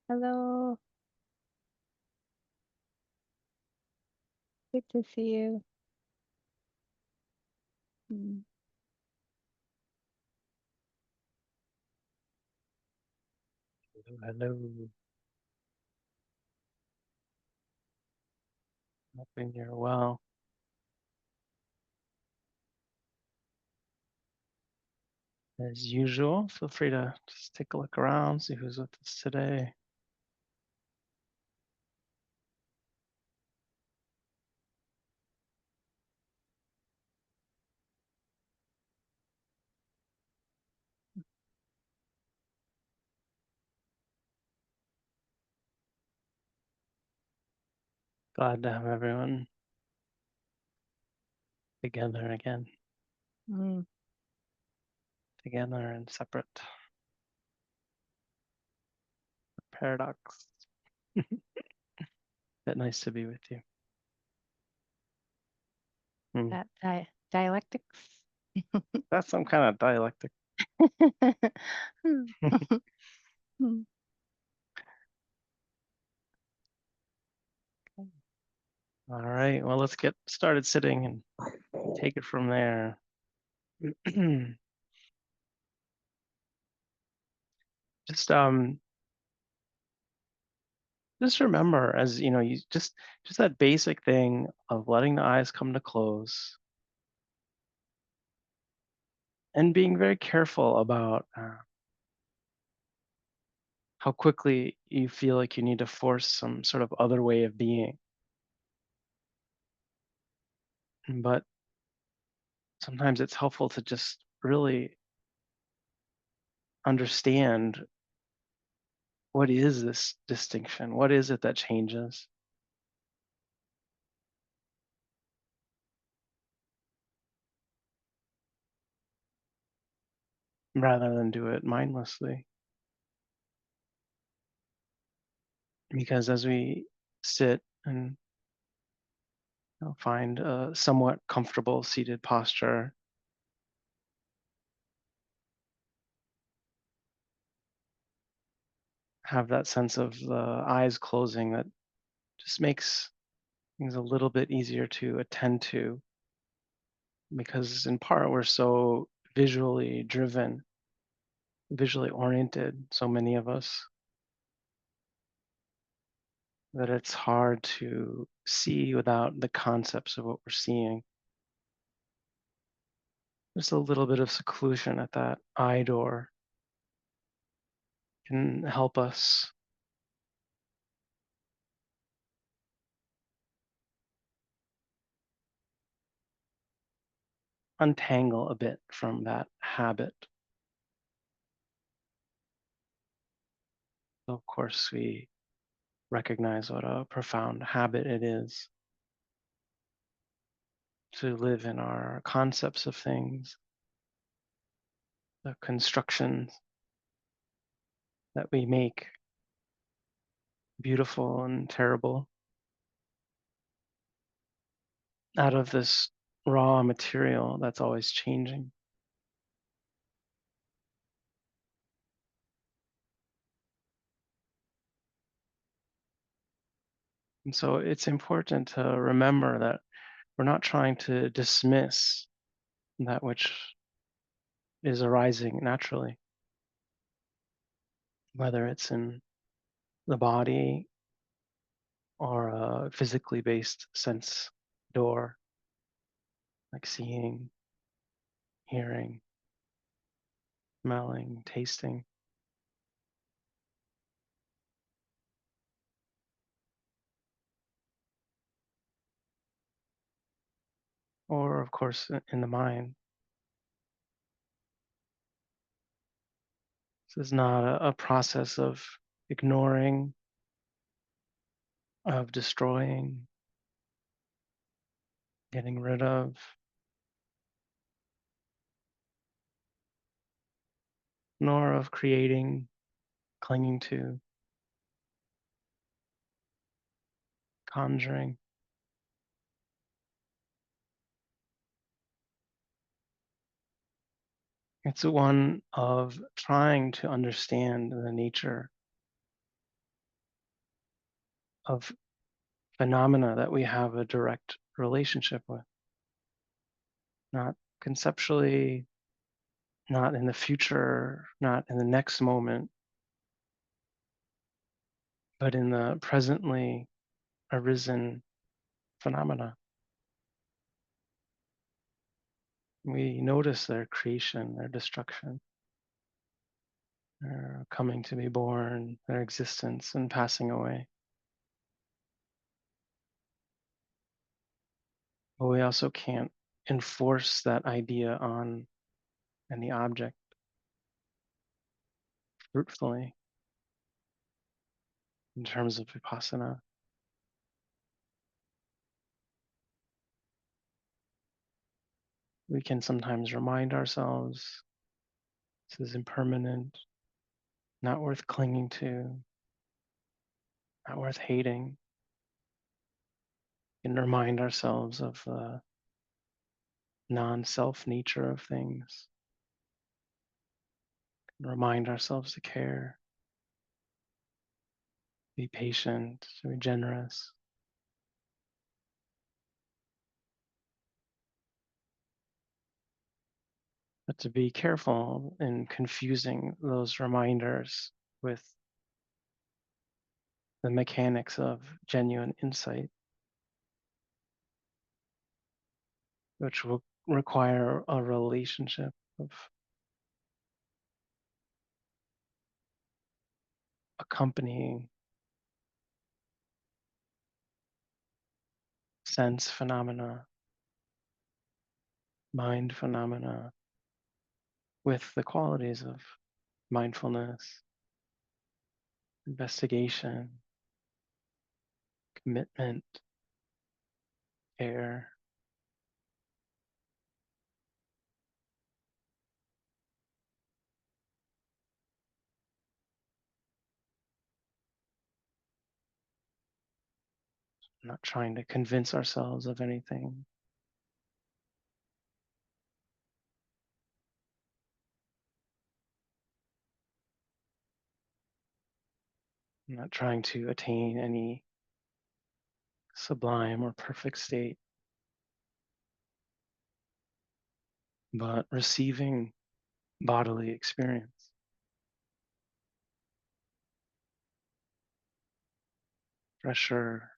Hello. Good to see you. Mm. Hello, hoping you're well. As usual, feel free to just take a look around, see who's with us today. Glad to have everyone together again, Mm. together and separate. Paradox. Bit nice to be with you. Hmm. That dialectics. That's some kind of dialectic. Hmm. Hmm. All right, well, let's get started sitting and take it from there. Just just remember, as you know, you just that basic thing of letting the eyes come to close and being very careful about how quickly you feel like you need to force some sort of other way of being. But sometimes it's helpful to just really understand, what is this distinction? What is it that changes, rather than do it mindlessly. Because as we sit and find a somewhat comfortable seated posture, have that sense of the eyes closing, that just makes things a little bit easier to attend to, because in part we're so visually driven, visually oriented, so many of us, that it's hard to see without the concepts of what we're seeing. Just a little bit of seclusion at that eye door can help us untangle a bit from that habit. So of course, we recognize what a profound habit it is to live in our concepts of things, the constructions that we make beautiful and terrible out of this raw material that's always changing. And so it's important to remember that we're not trying to dismiss that which is arising naturally, whether it's in the body or a physically based sense door, like seeing, hearing, smelling, tasting, or of course in the mind. This is not a process of ignoring, of destroying, getting rid of, nor of creating, clinging to, conjuring. It's one of trying to understand the nature of phenomena that we have a direct relationship with, not conceptually, not in the future, not in the next moment, but in the presently arisen phenomena. We notice their creation, their destruction, their coming to be born, their existence and passing away. But we also can't enforce that idea on any object fruitfully in terms of Vipassana. We can sometimes remind ourselves this is impermanent, not worth clinging to, not worth hating, and remind ourselves of the non-self nature of things, and remind ourselves to care, be patient, to be generous. But to be careful in confusing those reminders with the mechanics of genuine insight, which will require a relationship of accompanying sense phenomena, mind phenomena, with the qualities of mindfulness, investigation, commitment, care, not trying to convince ourselves of anything, not trying to attain any sublime or perfect state, but receiving bodily experience, pressure,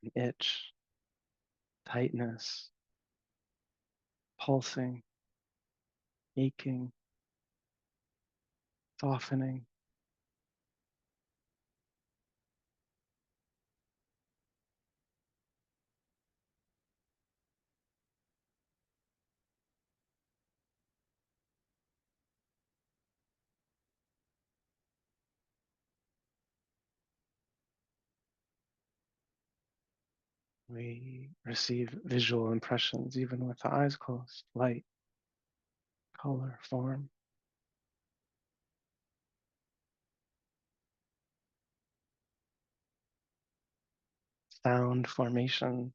an itch, tightness, pulsing, aching, softening. We receive visual impressions even with the eyes closed, light, color, form, sound formation,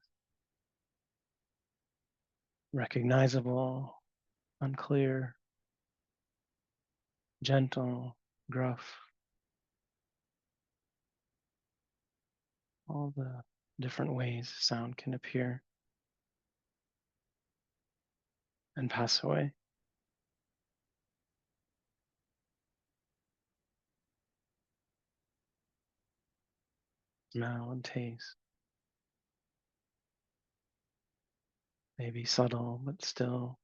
recognizable, unclear, gentle, gruff, all the different ways sound can appear and pass away. Smell and taste, maybe subtle, but still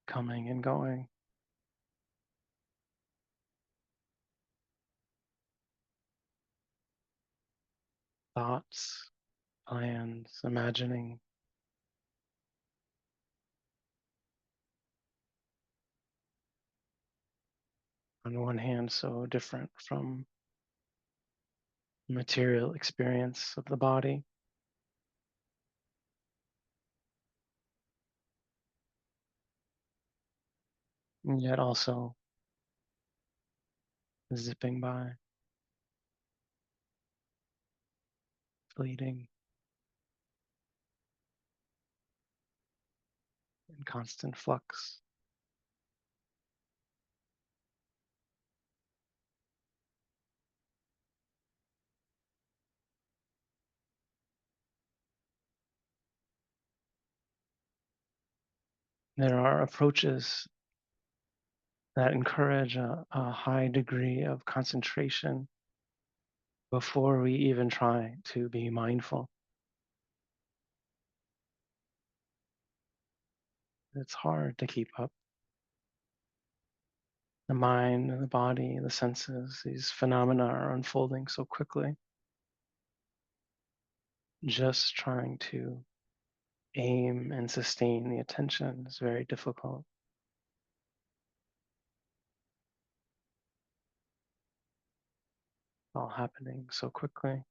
coming and going. Thoughts, plans, imagining. On one hand, so different from material experience of the body, and yet also zipping by, fleeting, in constant flux. There are approaches that encourage a high degree of concentration before we even try to be mindful. It's hard to keep up. The mind, the body, the senses, these phenomena are unfolding so quickly. Just trying to aim and sustain the attention is very difficult. All happening so quickly.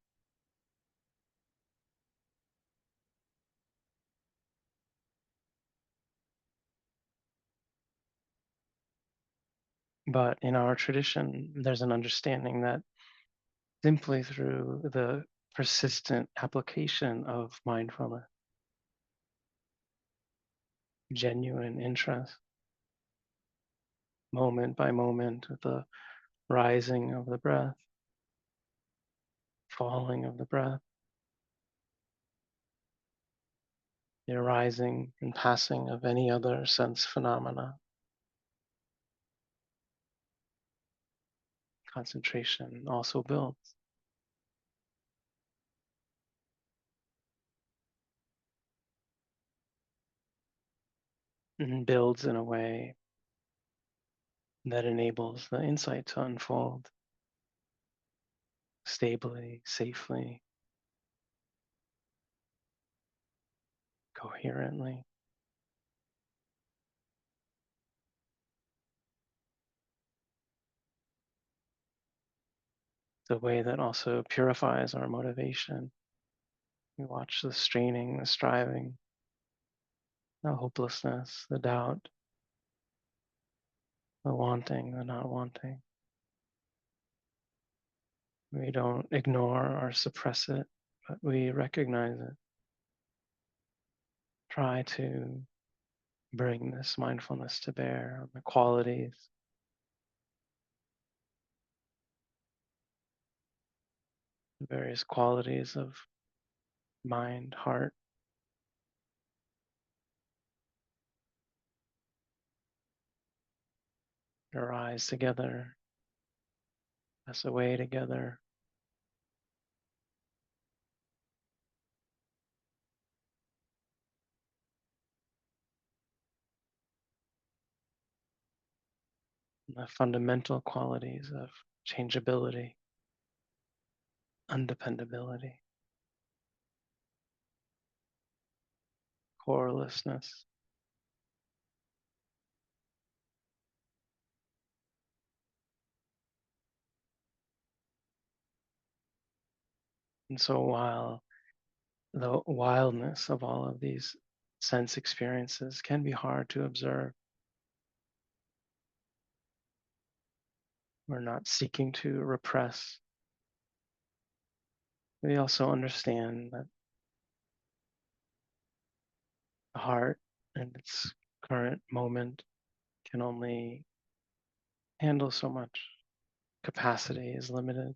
But in our tradition, there's an understanding that simply through the persistent application of mindfulness, genuine interest, moment by moment, with the rising of the breath, falling of the breath, the arising and passing of any other sense phenomena, concentration also builds and builds in a way that enables the insight to unfold stably, safely, coherently. The way that also purifies our motivation. We watch the straining, the striving, the hopelessness, the doubt, the wanting, the not wanting. We don't ignore or suppress it, but we recognize it. Try to bring this mindfulness to bear on the qualities, the various qualities of mind, heart, arise together, pass away together. The fundamental qualities of changeability, undependability, corelessness. And so while the wildness of all of these sense experiences can be hard to observe, we're not seeking to repress. We also understand that the heart and its current moment can only handle so much. Capacity is limited.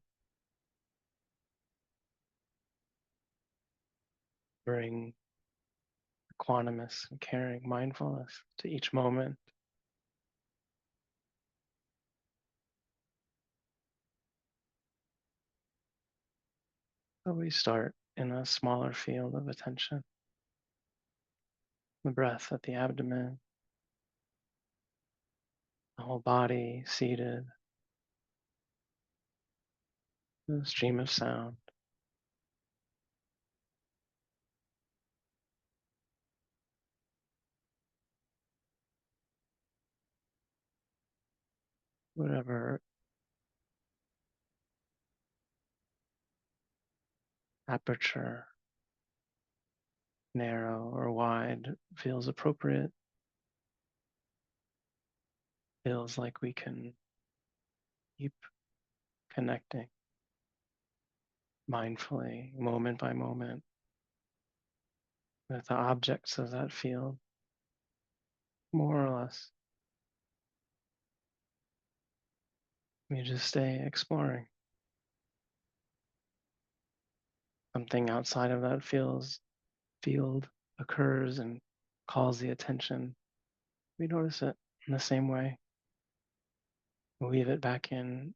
Bring equanimous and caring mindfulness to each moment. So we start in a smaller field of attention. The breath at the abdomen, the whole body seated, the stream of sound. Whatever aperture, narrow or wide, feels appropriate, feels like we can keep connecting mindfully, moment by moment, with the objects of that field, more or less. We just stay exploring. Something outside of that field occurs and calls the attention. We notice it in the same way. Weave it back in,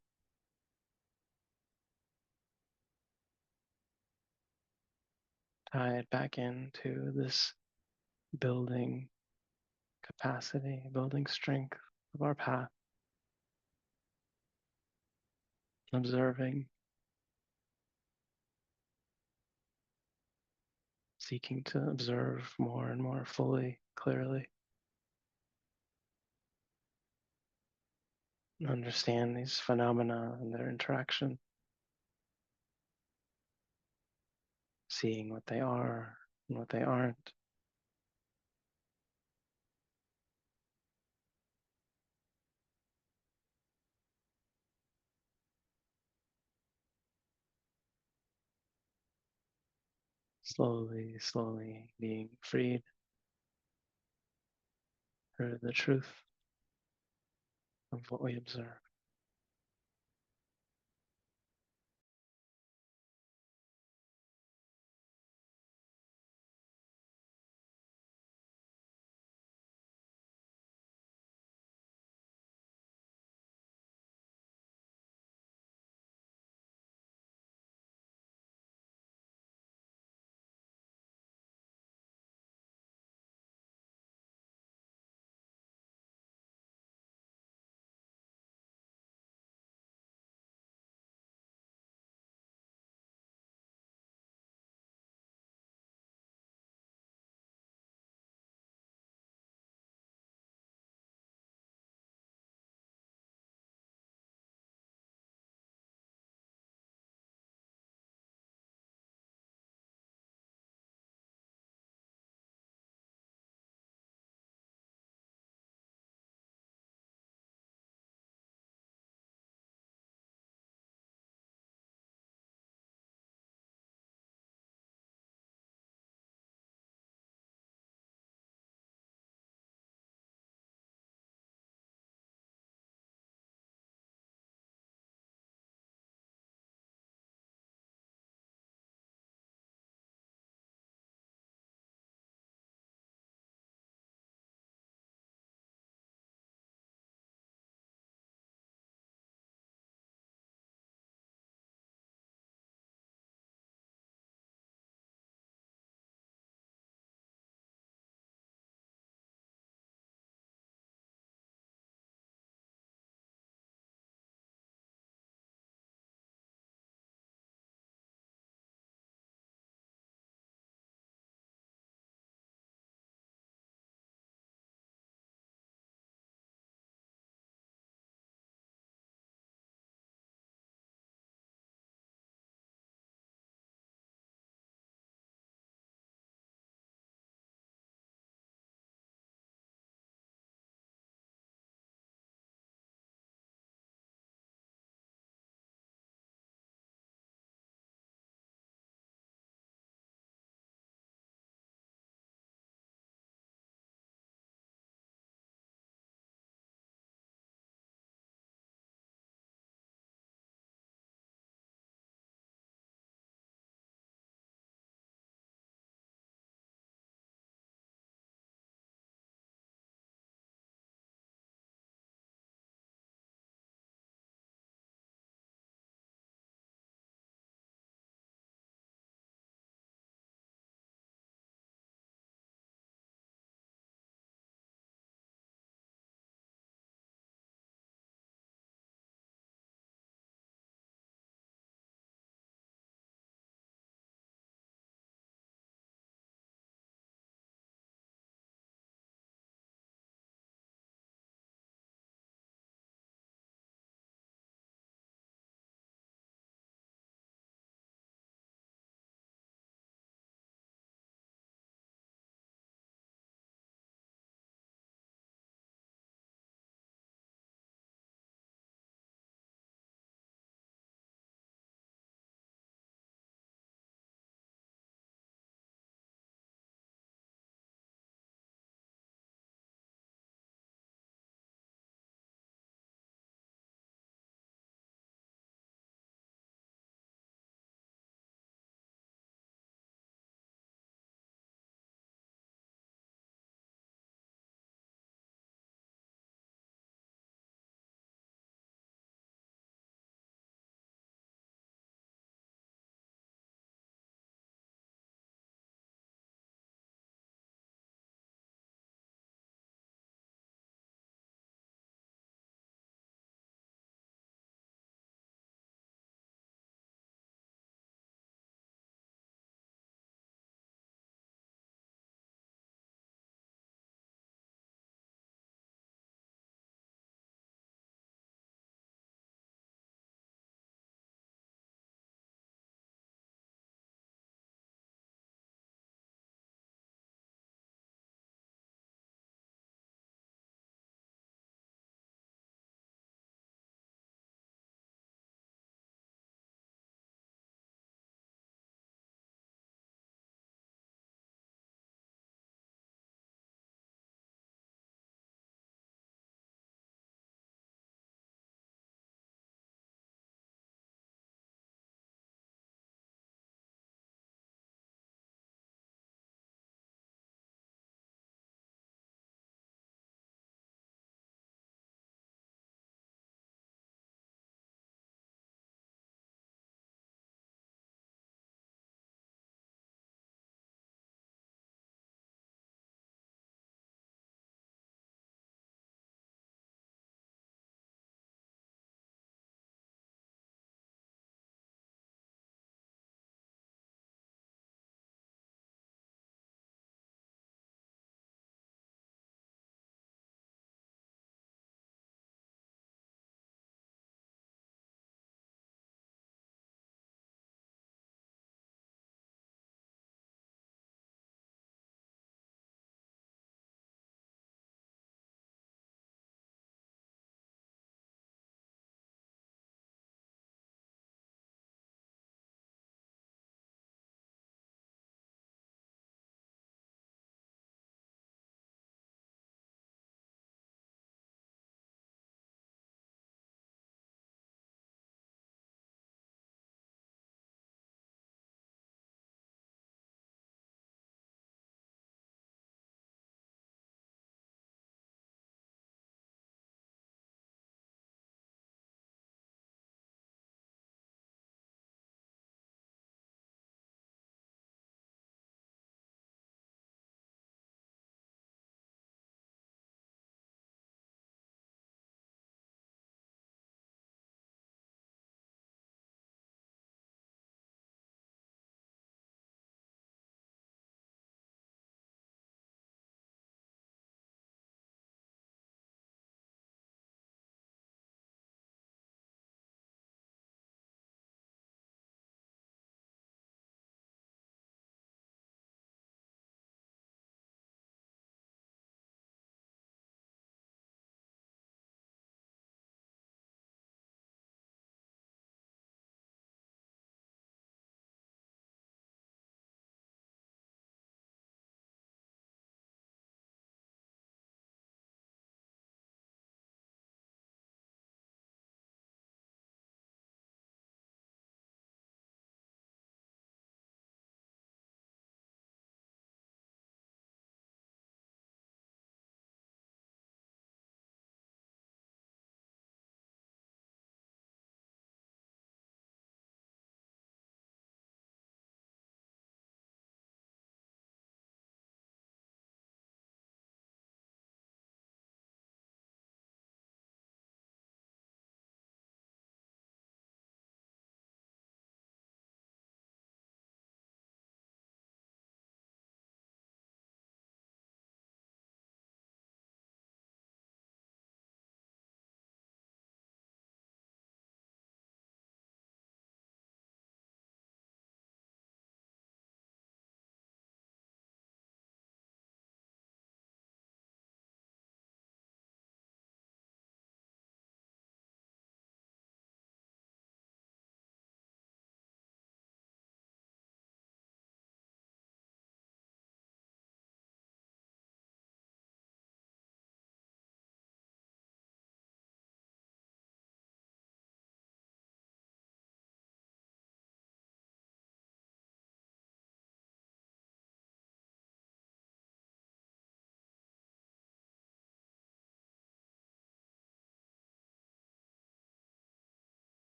tie it back into this building capacity, building strength of our path, observing, seeking to observe more and more fully, clearly, understand these phenomena and their interaction, seeing what they are and what they aren't. Slowly, slowly being freed through the truth of what we observe.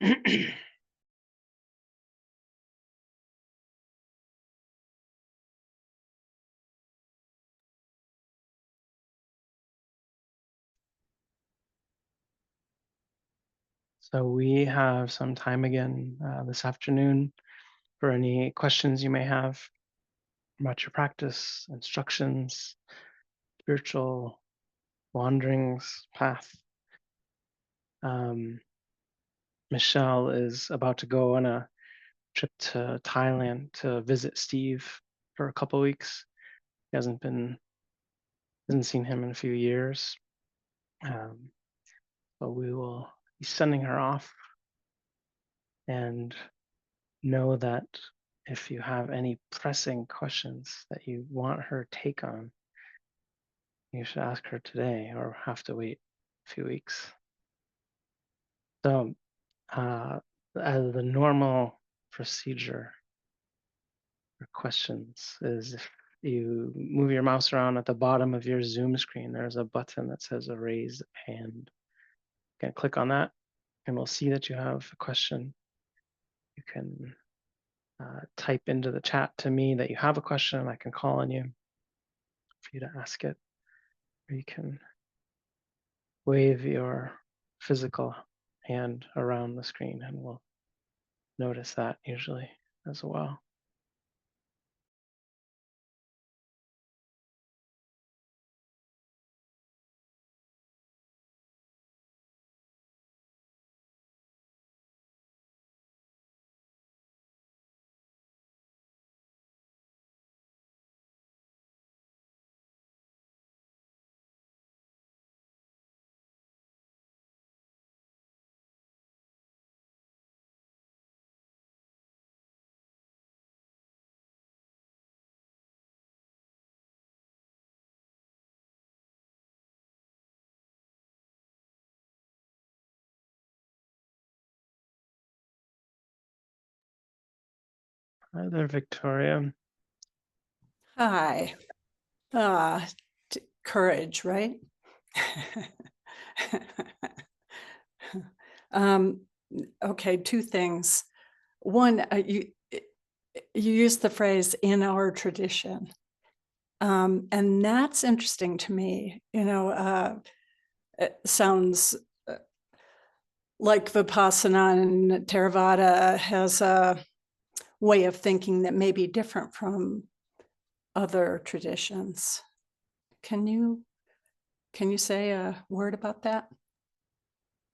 So we have some time again this afternoon for any questions you may have about your practice, instructions, spiritual wanderings, path. Um, Michelle is about to go on a trip to Thailand to visit Steve for a couple weeks. He hasn't seen him in a few years. Um, but we will be sending her off, and know that if you have any pressing questions that you want her take on, you should ask her today or have to wait a few weeks. So, as the normal procedure for questions is if you move your mouse around at the bottom of your Zoom screen, there's a button that says a raise hand. You can click on that and we'll see that you have a question. You can type into the chat to me that you have a question. I can call on you for you to ask it. Or you can wave your physical hand around the screen and we'll notice that usually as well. Hi there, Victoria. Hi. Uh, courage, right? um, okay, two things. One, you used the phrase "in our tradition," and that's interesting to me. It sounds like Vipassana and Theravada has a way of thinking that may be different from other traditions. Can you say a word about that?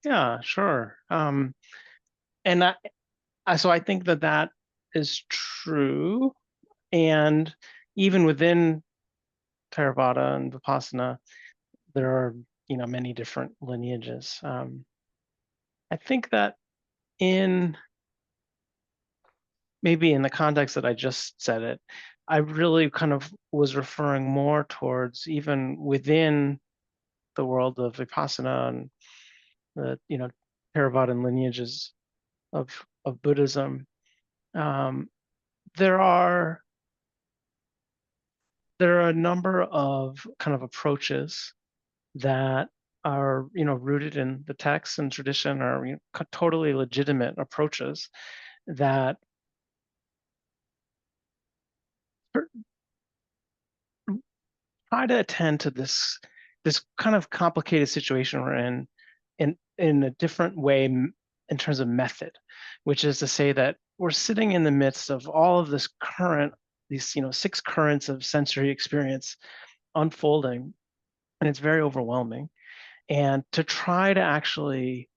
Yeah, sure. And so I think that is true. And even within Theravada and Vipassana, there are many different lineages. I think that in maybe in the context that I just said it, I really kind of was referring more towards even within the world of Vipassana and the Theravadan lineages of Buddhism. Um, there are a number of kind of approaches that are rooted in the text and tradition, are totally legitimate approaches that try to attend to this kind of complicated situation we're in a different way in terms of method, which is to say that we're sitting in the midst of all of these 6 currents of sensory experience unfolding, and it's very overwhelming. And to try to actually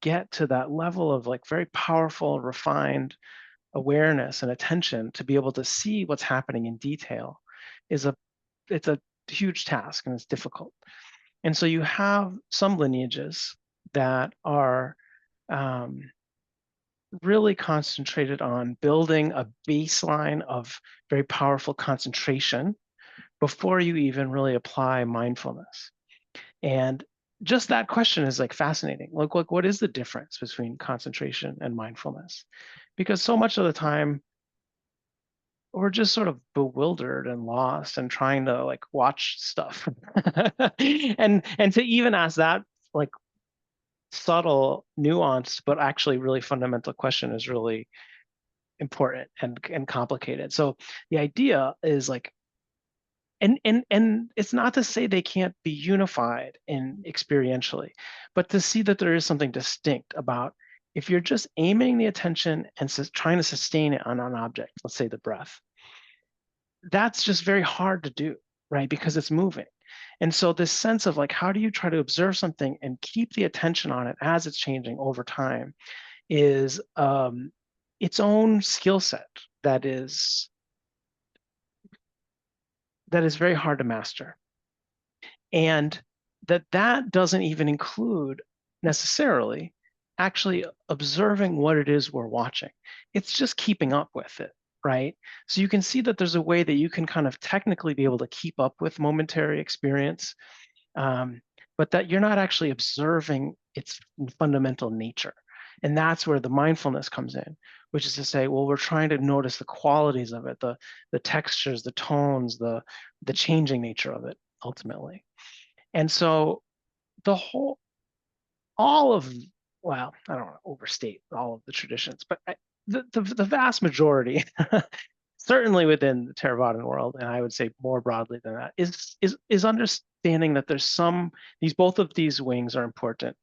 get to that level of like very powerful, refined awareness and attention to be able to see what's happening in detail is it's a huge task and it's difficult. And so you have some lineages that are really concentrated on building a baseline of very powerful concentration before you even really apply mindfulness. And just that question is like fascinating. Like what is the difference between concentration and mindfulness? Because so much of the time we're just sort of bewildered and lost and trying to like watch stuff. and to even ask that, like, subtle, nuanced, but actually really fundamental question is really important and complicated. So the idea is like, and it's not to say they can't be unified in experientially, but to see that there is something distinct about if you're just aiming the attention and trying to sustain it on an object, let's say the breath, that's just very hard to do, right? Because it's moving. And so this sense of like, how do you try to observe something and keep the attention on it as it's changing over time is its own skill set that is very hard to master. And that doesn't even include necessarily actually observing what it is we're watching. It's just keeping up with it, right? So you can see that there's a way that you can kind of technically be able to keep up with momentary experience, but that you're not actually observing its fundamental nature. And that's where the mindfulness comes in, which is to say, well, we're trying to notice the qualities of it, the textures, the tones, the changing nature of it ultimately. And so the whole, all of, well, I don't want to overstate all of the traditions, but the vast majority, certainly within the Theravadan world, and I would say more broadly than that, is understanding that there's both of these wings are important.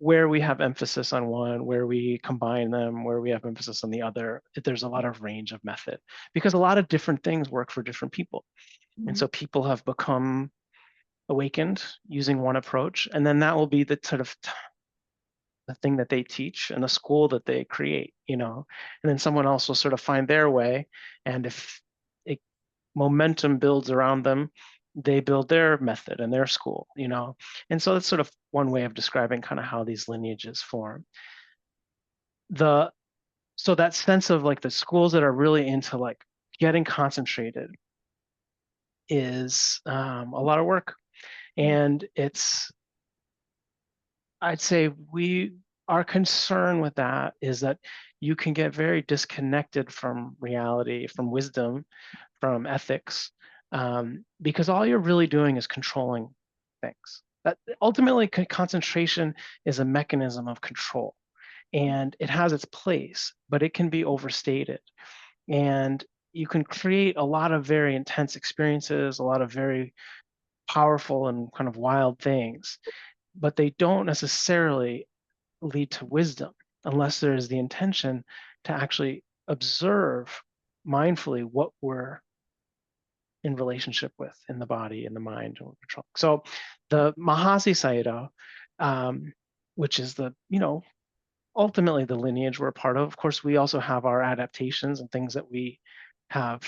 Where we have emphasis on one, where we combine them, where we have emphasis on the other, there's a lot of range of method because a lot of different things work for different people. And so people have become awakened using one approach, and then that will be the sort of the thing that they teach and the school that they create, and then someone else will sort of find their way, and if momentum builds around them, they build their method and their school, and so that's sort of one way of describing kind of how these lineages form. So that sense of like the schools that are really into like getting concentrated is a lot of work. And I'd say our concern with that is that you can get very disconnected from reality, from wisdom, from ethics, because all you're really doing is controlling things. That ultimately concentration is a mechanism of control, and it has its place, but it can be overstated. And you can create a lot of very intense experiences, a lot of very powerful and kind of wild things, but they don't necessarily lead to wisdom unless there is the intention to actually observe mindfully what we're in relationship with in the body, in the mind, and control. So the Mahasi Sayadaw, which is ultimately the lineage we're a part of course, we also have our adaptations and things that we have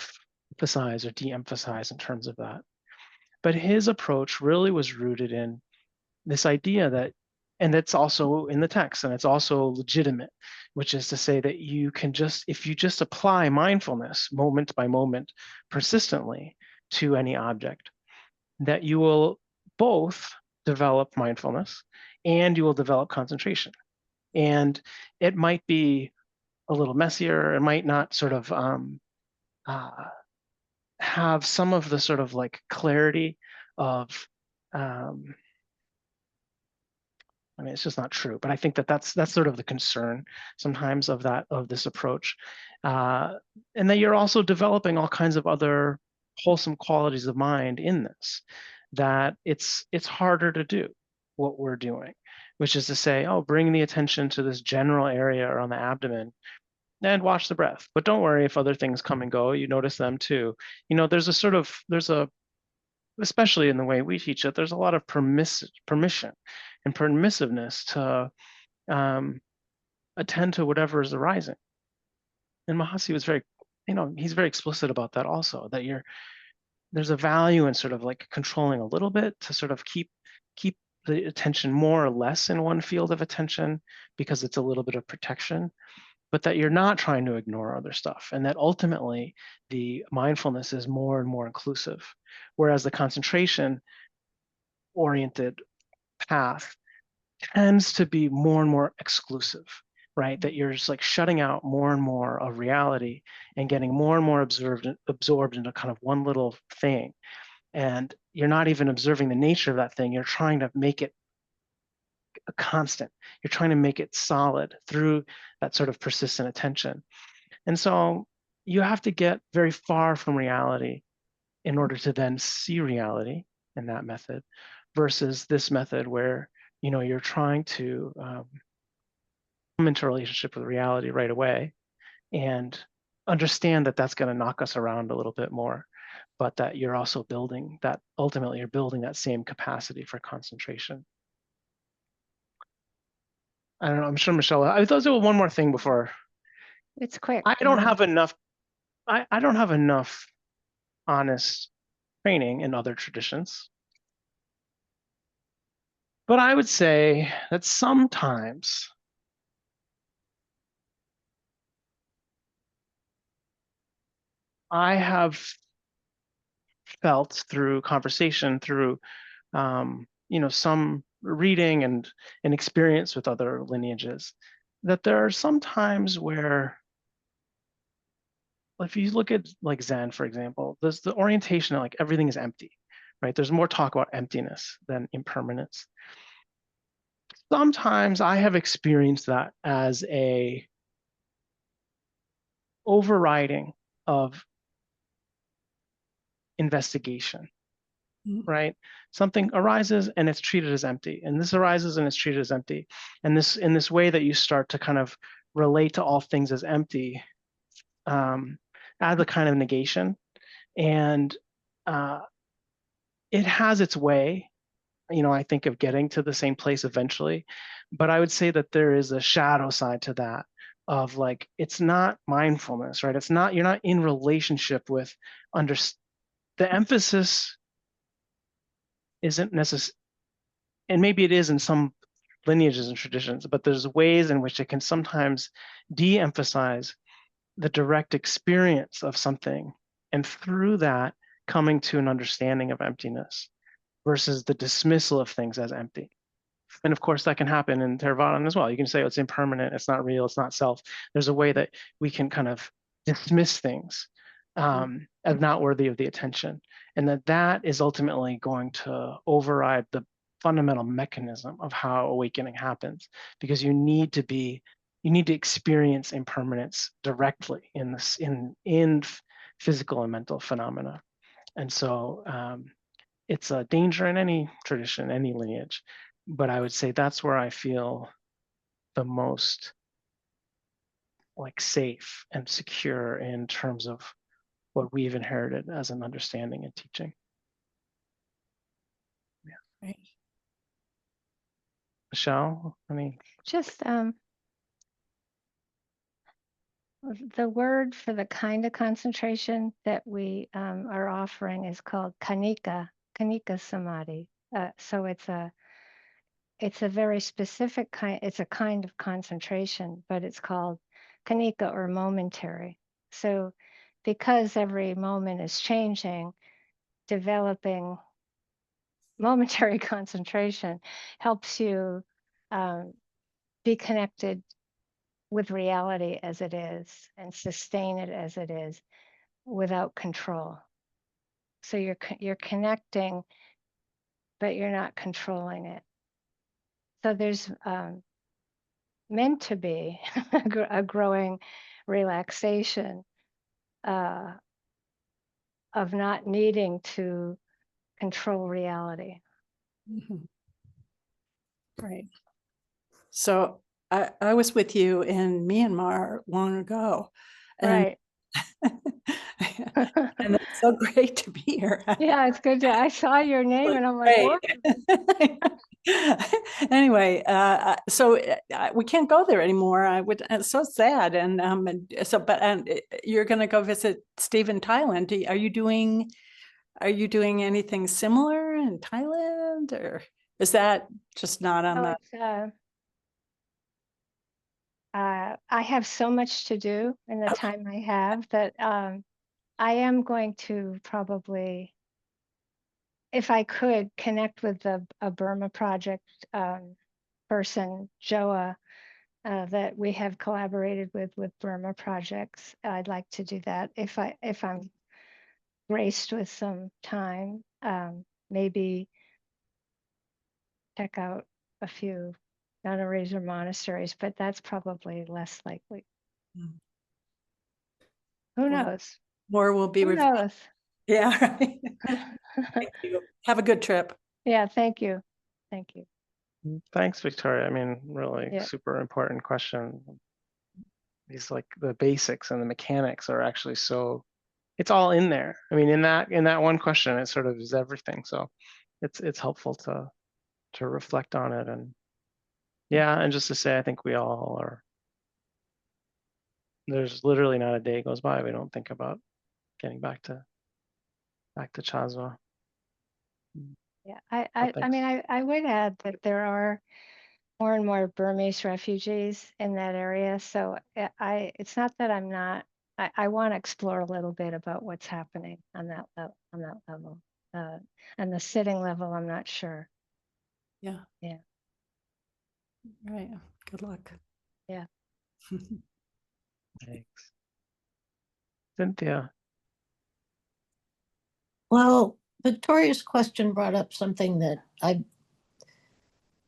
emphasized or de-emphasized in terms of that. But his approach really was rooted in this idea that, and that's also in the text, and it's also legitimate, which is to say that you can if you just apply mindfulness moment by moment persistently to any object, that you will both develop mindfulness and you will develop concentration. And it might be a little messier, it might not sort of have some of the sort of like clarity of I mean, it's just not true, but I think that's sort of the concern sometimes of this approach, and that you're also developing all kinds of other wholesome qualities of mind in this. That it's harder to do what we're doing, which is to say, oh, bring the attention to this general area around the abdomen and watch the breath. But don't worry if other things come and go. You notice them too. Especially in the way we teach it, there's a lot of permission and permissiveness to attend to whatever is arising. And Mahasi was he's very explicit about that also, that there's a value in sort of like controlling a little bit to sort of keep the attention more or less in one field of attention because it's a little bit of protection, but that you're not trying to ignore other stuff, and that ultimately the mindfulness is more and more inclusive, whereas the concentration oriented path tends to be more and more exclusive, right? That you're just like shutting out more and more of reality and getting more and more absorbed into kind of one little thing, and you're not even observing the nature of that thing. You're trying to make it a constant. You're trying to make it solid through that sort of persistent attention. And so you have to get very far from reality in order to then see reality in that method, versus this method where, you're trying to come into a relationship with reality right away and understand that that's going to knock us around a little bit more, but that you're also building that, ultimately you're building that same capacity for concentration. I don't know, I'm sure Michelle, I thought there was one more thing before. It's quick. I don't have enough, I don't have enough honest training in other traditions. But I would say that sometimes I have felt through conversation, through some reading and an experience with other lineages, that there are some times where, if you look at like Zen, for example, there's the orientation of like everything is empty, right? There's more talk about emptiness than impermanence. Sometimes I have experienced that as a overriding of investigation, right? Something arises and it's treated as empty, and this arises and it's treated as empty. And this, in this way that you start to kind of relate to all things as empty, as a kind of negation. And it has its way, I think, of getting to the same place eventually. But I would say that there is a shadow side to that, of like, it's not mindfulness, right? It's not, you're not in relationship with the emphasis isn't necessary, and maybe it is in some lineages and traditions, but there's ways in which it can sometimes de-emphasize the direct experience of something, and through that coming to an understanding of emptiness versus the dismissal of things as empty. And of course, that can happen in Theravada as well. You can say, oh, it's impermanent, it's not real, it's not self. There's a way that we can kind of dismiss things as not worthy of the attention. And that is ultimately going to override the fundamental mechanism of how awakening happens, because you need to experience impermanence directly in physical and mental phenomena. And so it's a danger in any tradition, any lineage. But I would say that's where I feel the most like safe and secure in terms of what we've inherited as an understanding and teaching. Yeah. Right. Michelle, Just the word for the kind of concentration that we are offering is called kanika samadhi. So it's a very specific kind. It's a kind of concentration, but it's called kanika, or momentary. So because every moment is changing, developing momentary concentration helps you be connected with reality as it is and sustain it as it is without control. So you're connecting, but you're not controlling it. So there's meant to be a growing relaxation of not needing to control reality. Mhm. Right. So I was with you in Myanmar long ago. And, Right. and it's so great to be here. Yeah, it's good. I saw your name and I'm like, Great. Anyway, so we can't go there anymore. It's so sad. And you're going to go visit Steve in Thailand. Are you doing anything similar in Thailand, or is that just not on the? I have so much to do in the time I have that I am going to probably, if I could, connect with a Burma project person, Joa, that we have collaborated with Burma projects. I'd like to do that if I'm graced with some time. Maybe check out a few nunneries or monasteries, but that's probably less likely. Mm. Who Well, knows? more will be Who revealed. knows? Yeah, right. Thank you. Have a good trip. Yeah, thank you. Thank you. Thanks, Victoria. I mean, really Yeah. super important question. These like the basics and the mechanics are actually so, it's all in there. I mean, in that one question, it sort of is everything. So it's helpful to reflect on it. And yeah, and just to say, I think we all are, there's literally not a day goes by we don't think about getting back to Chazwa. Yeah, But I mean, thanks. I would add that there are more and more Burmese refugees in that area. So it's not that I'm not, I want to explore a little bit about what's happening on that level. And the sitting level, I'm not sure. Yeah. Yeah. Right. Good luck. Yeah. Thanks. Cynthia. Well, Victoria's question brought up something that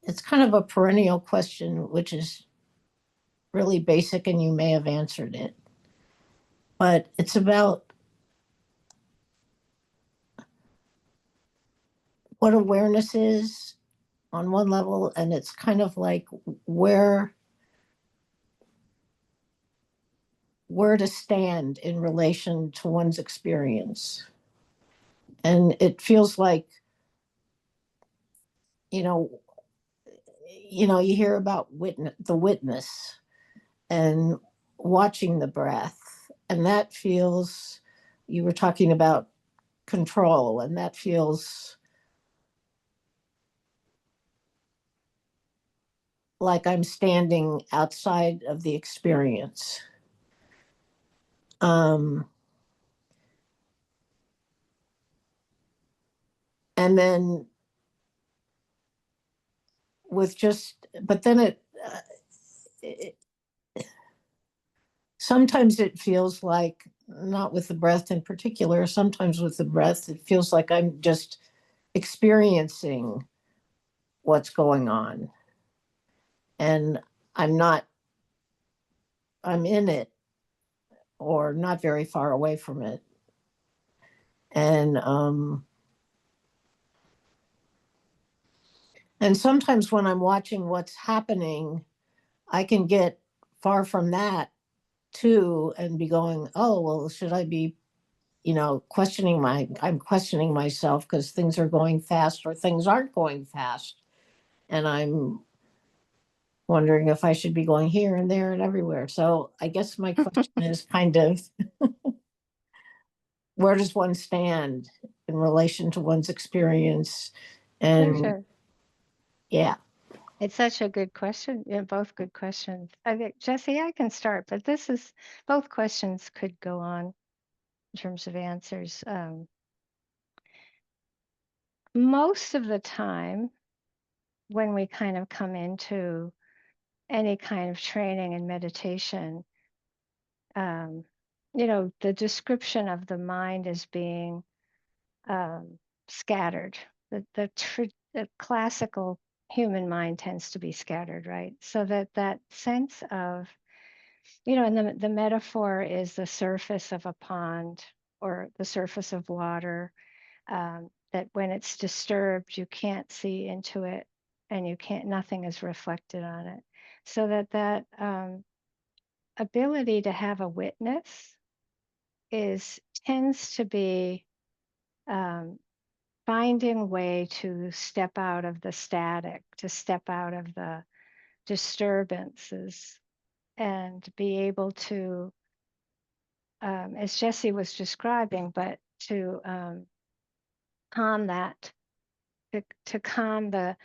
it's kind of a perennial question, which is really basic, and you may have answered it. But it's about what awareness is on one level, and it's kind of like where to stand in relation to one's experience. And it feels like, you know, you hear about the witness and watching the breath, and that feels, you were talking about control, and that feels like I'm standing outside of the experience. And then but then it sometimes it feels like, not with the breath in particular, sometimes with the breath, it feels like I'm just experiencing what's going on. And I'm in it, or not very far away from it. And sometimes when I'm watching what's happening, I can get far from that too and be going, oh, well, should I be, I'm questioning myself because things are going fast or things aren't going fast. And I'm wondering if I should be going here and there and everywhere. So I guess my question is kind of, where does one stand in relation to one's experience? And Sure. yeah. It's such a good question. Yeah, both good questions. I think, Jesse, I can start, but both questions could go on in terms of answers. Most of the time, when we kind of come into any kind of training in meditation, the description of the mind as being scattered. The classical human mind tends to be scattered, right? So that sense of, and the metaphor is the surface of a pond or the surface of water, that when it's disturbed, you can't see into it, and nothing is reflected on it. So that ability to have a witness tends to be finding a way to step out of the static, to step out of the disturbances, and be able to, as Jesse was describing, but to calm that, to calm the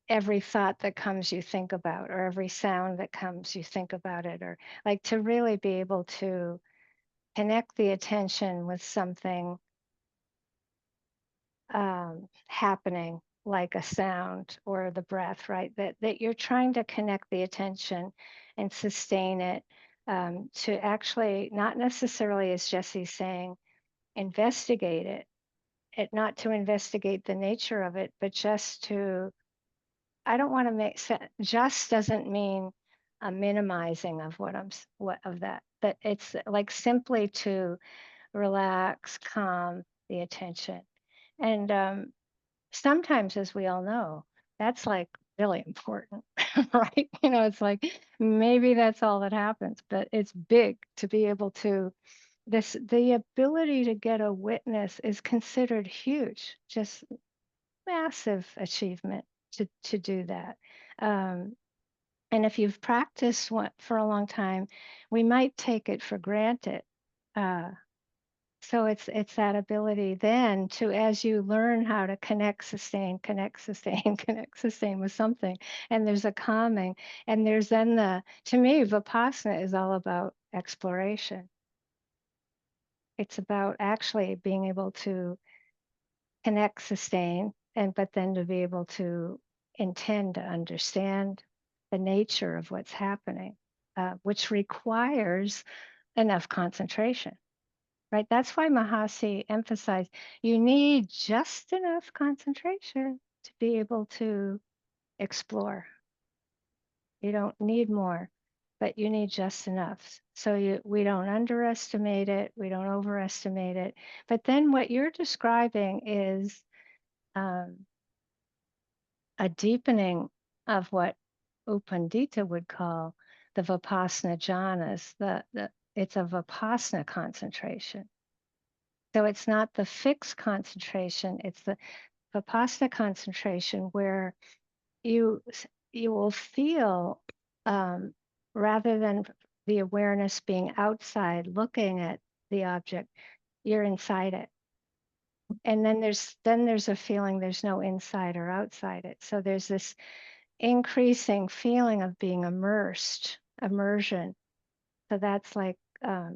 every thought that comes you think about, or every sound that comes you think about it, or like to really be able to connect the attention with something happening, like a sound or the breath, right? That you're trying to connect the attention and sustain it, to actually not necessarily, as Jesse's saying, investigate it, not to investigate the nature of it, but just to I don't want to make just doesn't mean a minimizing of what of that. That it's like simply to relax, calm the attention. And sometimes, as we all know, that's like really important, right? It's like maybe that's all that happens, but it's big to be able to the ability to get a witness is considered huge, just massive achievement to do that. And if you've practiced one for a long time, we might take it for granted. Uh, so it's that ability then to, as you learn how to connect, sustain, connect, sustain, connect, sustain with something, and there's a calming, and there's then to me, Vipassana is all about exploration. It's about actually being able to connect, sustain, but then to be able to intend to understand the nature of what's happening, which requires enough concentration. Right? That's why Mahasi emphasized you need just enough concentration to be able to explore. You don't need more, but you need just enough. So we don't underestimate it, we don't overestimate it. But then what you're describing is a deepening of what U Pandita would call the Vipassana jhanas. It's a Vipassana concentration. So it's not the fixed concentration, it's the Vipassana concentration where you will feel, rather than the awareness being outside looking at the object, you're inside it. And then there's a feeling there's no inside or outside it. So there's this increasing feeling of being immersion. So that's like a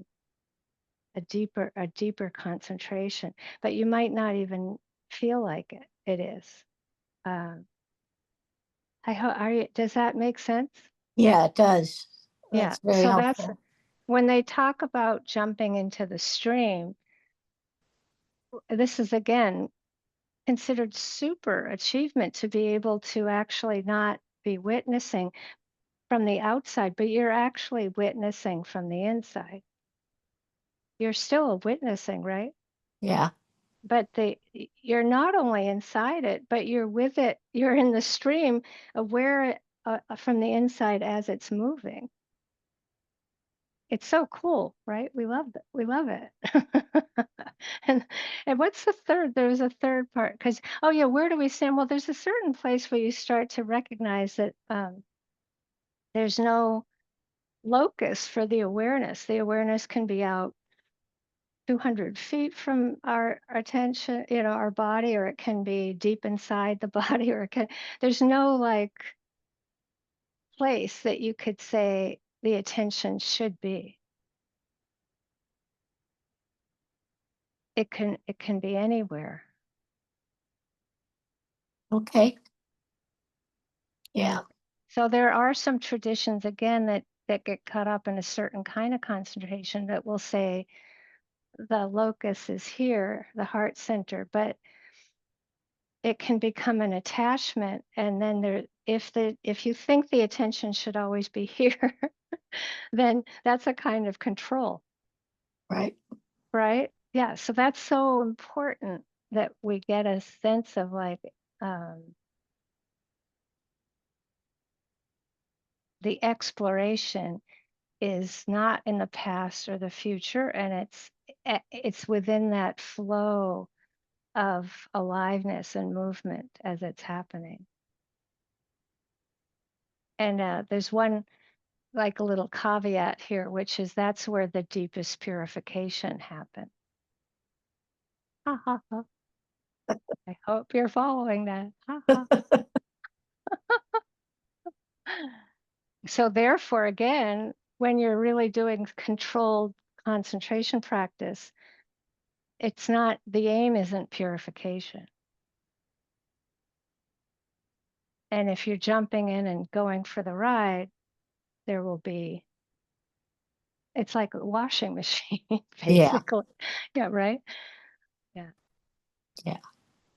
deeper concentration, but you might not even feel like it is. I hope, does that make sense? Yeah, it does. Yeah. That's very So that's helpful. when they talk about jumping into the stream, this is again considered super achievement to be able to actually not be witnessing from the outside, but you're actually witnessing from the inside. You're still witnessing, right? Yeah. But you're not only inside it, but you're with it. You're in the stream, aware from the inside as it's moving. It's so cool, right? We love it. We love it. and what's the third? There's a third part because where do we stand? Well, there's a certain place where you start to recognize that there's no locus for the awareness. The awareness can be out 200 feet from our attention, our body, or it can be deep inside the body, or there's no like place that you could say the attention should be. It can be anywhere. Okay. Yeah. So there are some traditions again that get caught up in a certain kind of concentration that will say the locus is here, the heart center, but it can become an attachment, and then if you think the attention should always be here, then that's a kind of control, Right. right? Yeah, so that's so important that we get a sense of like the exploration is not in the past or the future, and it's within that flow of aliveness and movement as it's happening. And there's one like a little caveat here, which is that's where the deepest purification happens. Ha ha ha. I hope you're following that. Ha ha. So therefore, again, when you're really doing controlled concentration practice, the aim isn't purification. And if you're jumping in and going for the ride, it's like a washing machine, basically. Yeah, right? Yeah. Yeah.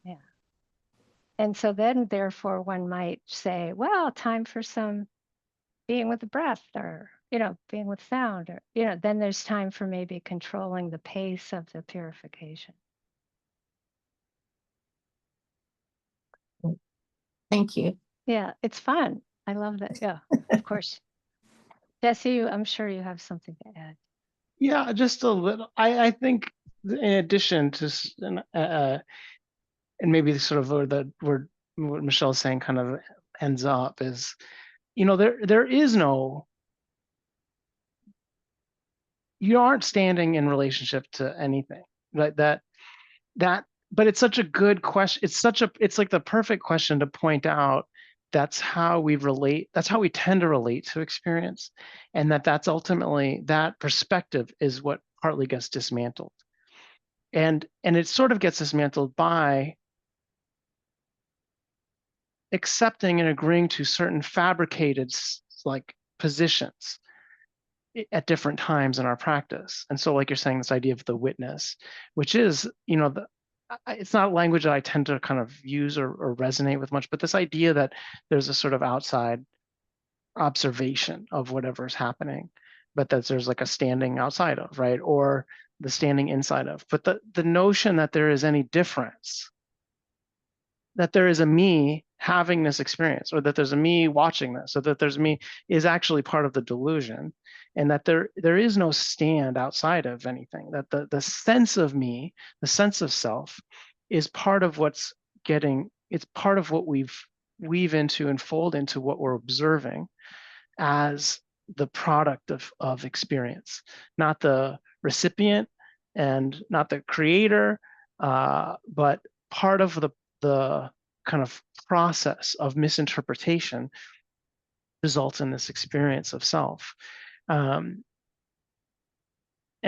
Yeah. And so then, therefore, one might say, well, time for some being with the breath, or, being with sound, or, then there's time for maybe controlling the pace of the purification. Thank you. Yeah, it's fun. I love that. Yeah, of course. Jesse, I'm sure you have something to add. Yeah, just a little. I think in addition to, and maybe sort of where what Michelle's saying kind of ends up is, there is no, you aren't standing in relationship to anything, right? But it's such a good question. It's like the perfect question to point out. That's how we relate. That's how we tend to relate to experience, and that's ultimately, that perspective is what partly gets dismantled, and it sort of gets dismantled by accepting and agreeing to certain fabricated like positions at different times in our practice. And so, like you're saying, this idea of the witness, which is, it's not language that I tend to kind of use or resonate with much, but this idea that there's a sort of outside observation of whatever's happening, but that there's like a standing outside of, right? Or the standing inside of. But the notion that there is any difference, that there is a me having this experience, or that there's a me watching this, or that there's me, is actually part of the delusion, and that there is no stand outside of anything, that the sense of me, the sense of self, is part of what's it's part of what weave into and fold into what we're observing as the product of experience, not the recipient and not the creator, but part of the kind of process of misinterpretation results in this experience of self. And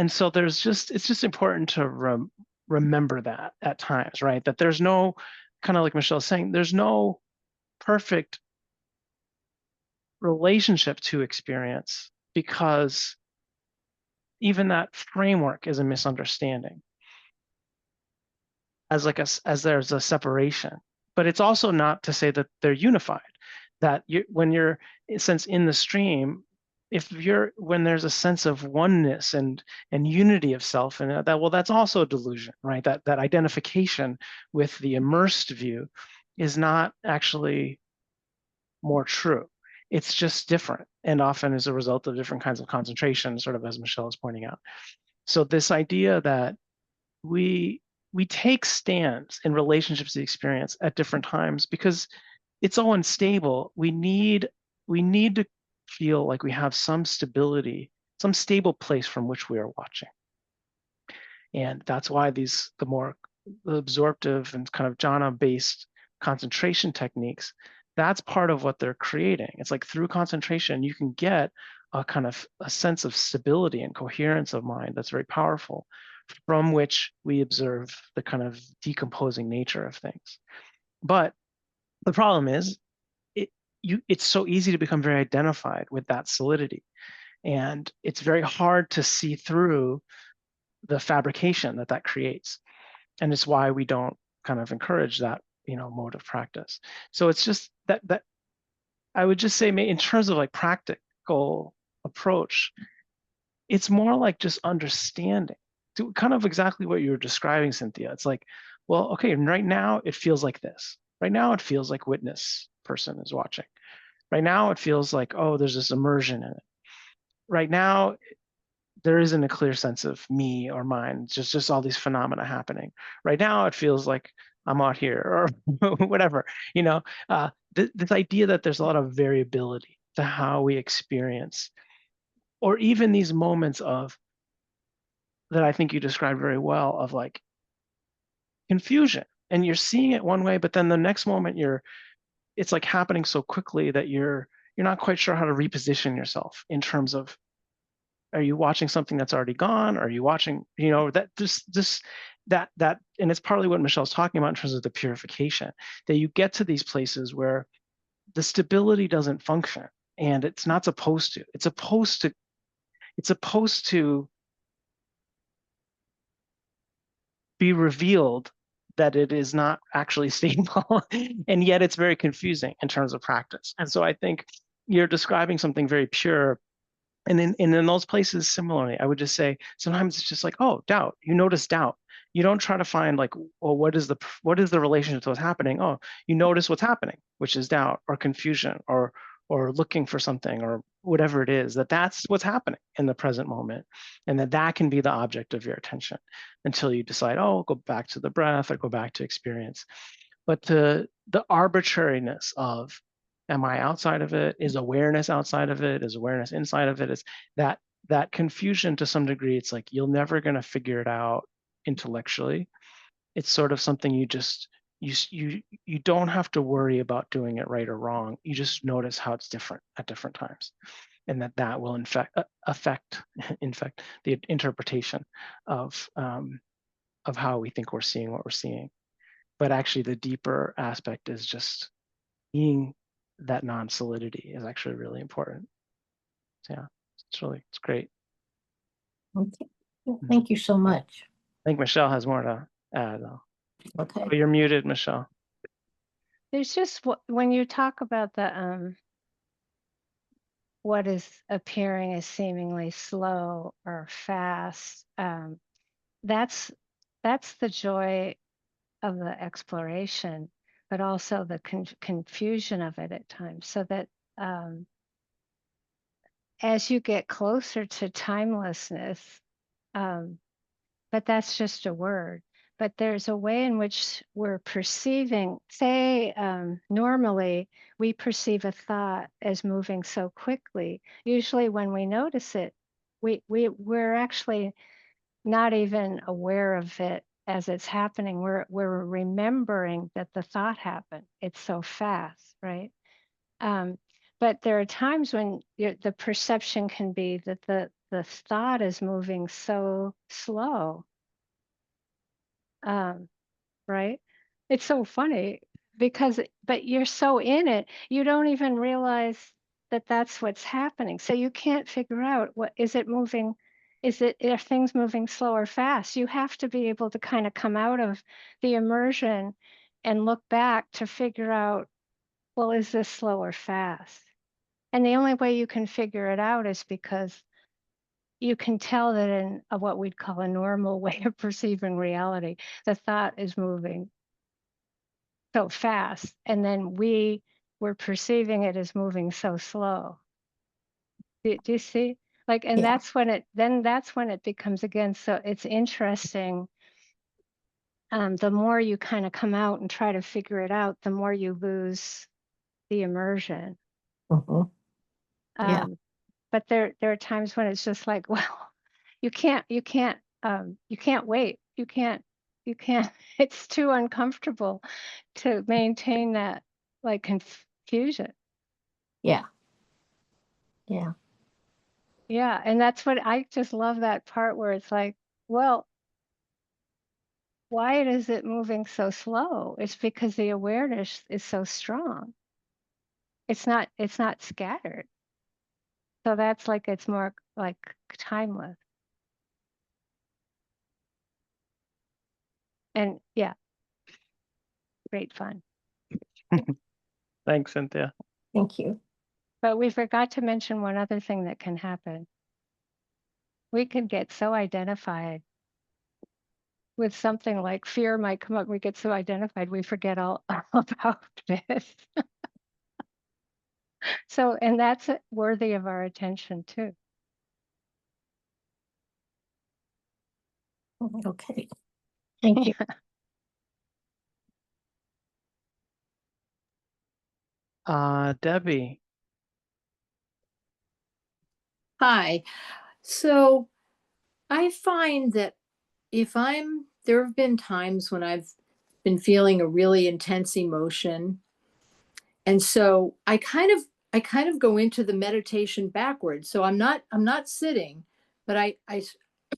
so it's just important to remember that at times, right? That there's no, kind of like Michelle's saying, there's no perfect relationship to experience, because even that framework is a misunderstanding, as there's a separation. But it's also not to say that they're unified, that when you're, in a sense, in the stream, when there's a sense of oneness and unity of self, and that's also a delusion, right? That identification with the immersed view is not actually more true. It's just different, and often as a result of different kinds of concentration, sort of as Michelle is pointing out. So this idea that we take stands in relationships to the experience at different times because it's all unstable. We need to feel like we have some stability, some stable place from which we are watching. And that's why the absorptive and kind of jhana-based concentration techniques, that's part of what they're creating. It's like through concentration, you can get a kind of a sense of stability and coherence of mind that's very powerful, from which we observe the kind of decomposing nature of things. But the problem is, it's so easy to become very identified with that solidity. And it's very hard to see through the fabrication that creates. And it's why we don't kind of encourage that, mode of practice. So it's just that I would just say, in terms of like practical approach, it's more like just understanding, to kind of exactly what you were describing, Cynthia. It's like, well, okay, right now it feels like this. Right now it feels like witness person is watching. Right now it feels like, oh, there's this immersion in it. Right now there isn't a clear sense of me or mine, just all these phenomena happening. Right now it feels like I'm out here, or whatever, this idea that there's a lot of variability to how we experience, or even these moments of, that I think you described very well, of like confusion, and you're seeing it one way, but then the next moment it's like happening so quickly that you're not quite sure how to reposition yourself in terms of, are you watching something that's already gone? Are you watching, that that, and it's partly what Michelle's talking about in terms of the purification, that you get to these places where the stability doesn't function, and it's not supposed to. It's supposed to be revealed that it is not actually stable, and yet it's very confusing in terms of practice. And so I think you're describing something very pure. And in those places, similarly, I would just say sometimes it's just like, oh, doubt. You notice doubt. You don't try to find like, well, what is the relationship to what's happening? Oh, you notice what's happening, which is doubt or confusion or looking for something or whatever it is, that's what's happening in the present moment, and that can be the object of your attention until you decide, oh, go back to the breath or go back to experience. But the arbitrariness of, am I outside of it? Is awareness outside of it? Is awareness inside of it? Is that confusion to some degree? It's like you're never going to figure it out intellectually. It's sort of something you just you don't have to worry about doing it right or wrong. You just notice how it's different at different times, and that will affect the interpretation of how we think we're seeing what we're seeing. But actually, the deeper aspect is just being that non-solidity is actually really important. So yeah, it's great. Okay. Thank you so much. I think Michelle has more to add. Okay. Oh, you're muted, Michelle. There's just when you talk about the what is appearing as seemingly slow or fast, that's the joy of the exploration, but also the confusion of it at times. So that as you get closer to timelessness, but that's just a word. But there's a way in which we're perceiving, say, normally we perceive a thought as moving so quickly. Usually when we notice it, we're actually not even aware of it as it's happening. We're remembering that the thought happened. It's so fast, right? But there are times when the perception can be that the thought is moving so slow. Right? It's so funny but you're so in it, you don't even realize that that's what's happening. So you can't figure out is it moving, are things moving slow or fast? You have to be able to kind of come out of the immersion and look back to figure out, well, is this slow or fast? And the only way you can figure it out is because you can tell that in what we'd call a normal way of perceiving reality, the thought is moving so fast, and then we're perceiving it as moving so slow. Do you see? Like, and Yeah. that's when it becomes, again, so it's interesting. The more you kind of come out and try to figure it out, the more you lose the immersion. Mhm. Yeah. But there are times when it's just like, well, you can't wait. You can't, it's too uncomfortable to maintain that like confusion. Yeah. Yeah. Yeah. And that's what I just love, that part where it's like, well, why is it moving so slow? It's because the awareness is so strong. It's not scattered. So that's like, it's more like timeless. And yeah, great fun. Thanks, Cynthia. Thank you. But we forgot to mention one other thing that can happen. We can get so identified with something, like fear might come up. We get so identified, we forget all about this. So, and that's worthy of our attention too. Okay. Thank you. Debbie. Hi. So I find that there have been times when I've been feeling a really intense emotion. And so I kind of go into the meditation backwards. So I'm not sitting, but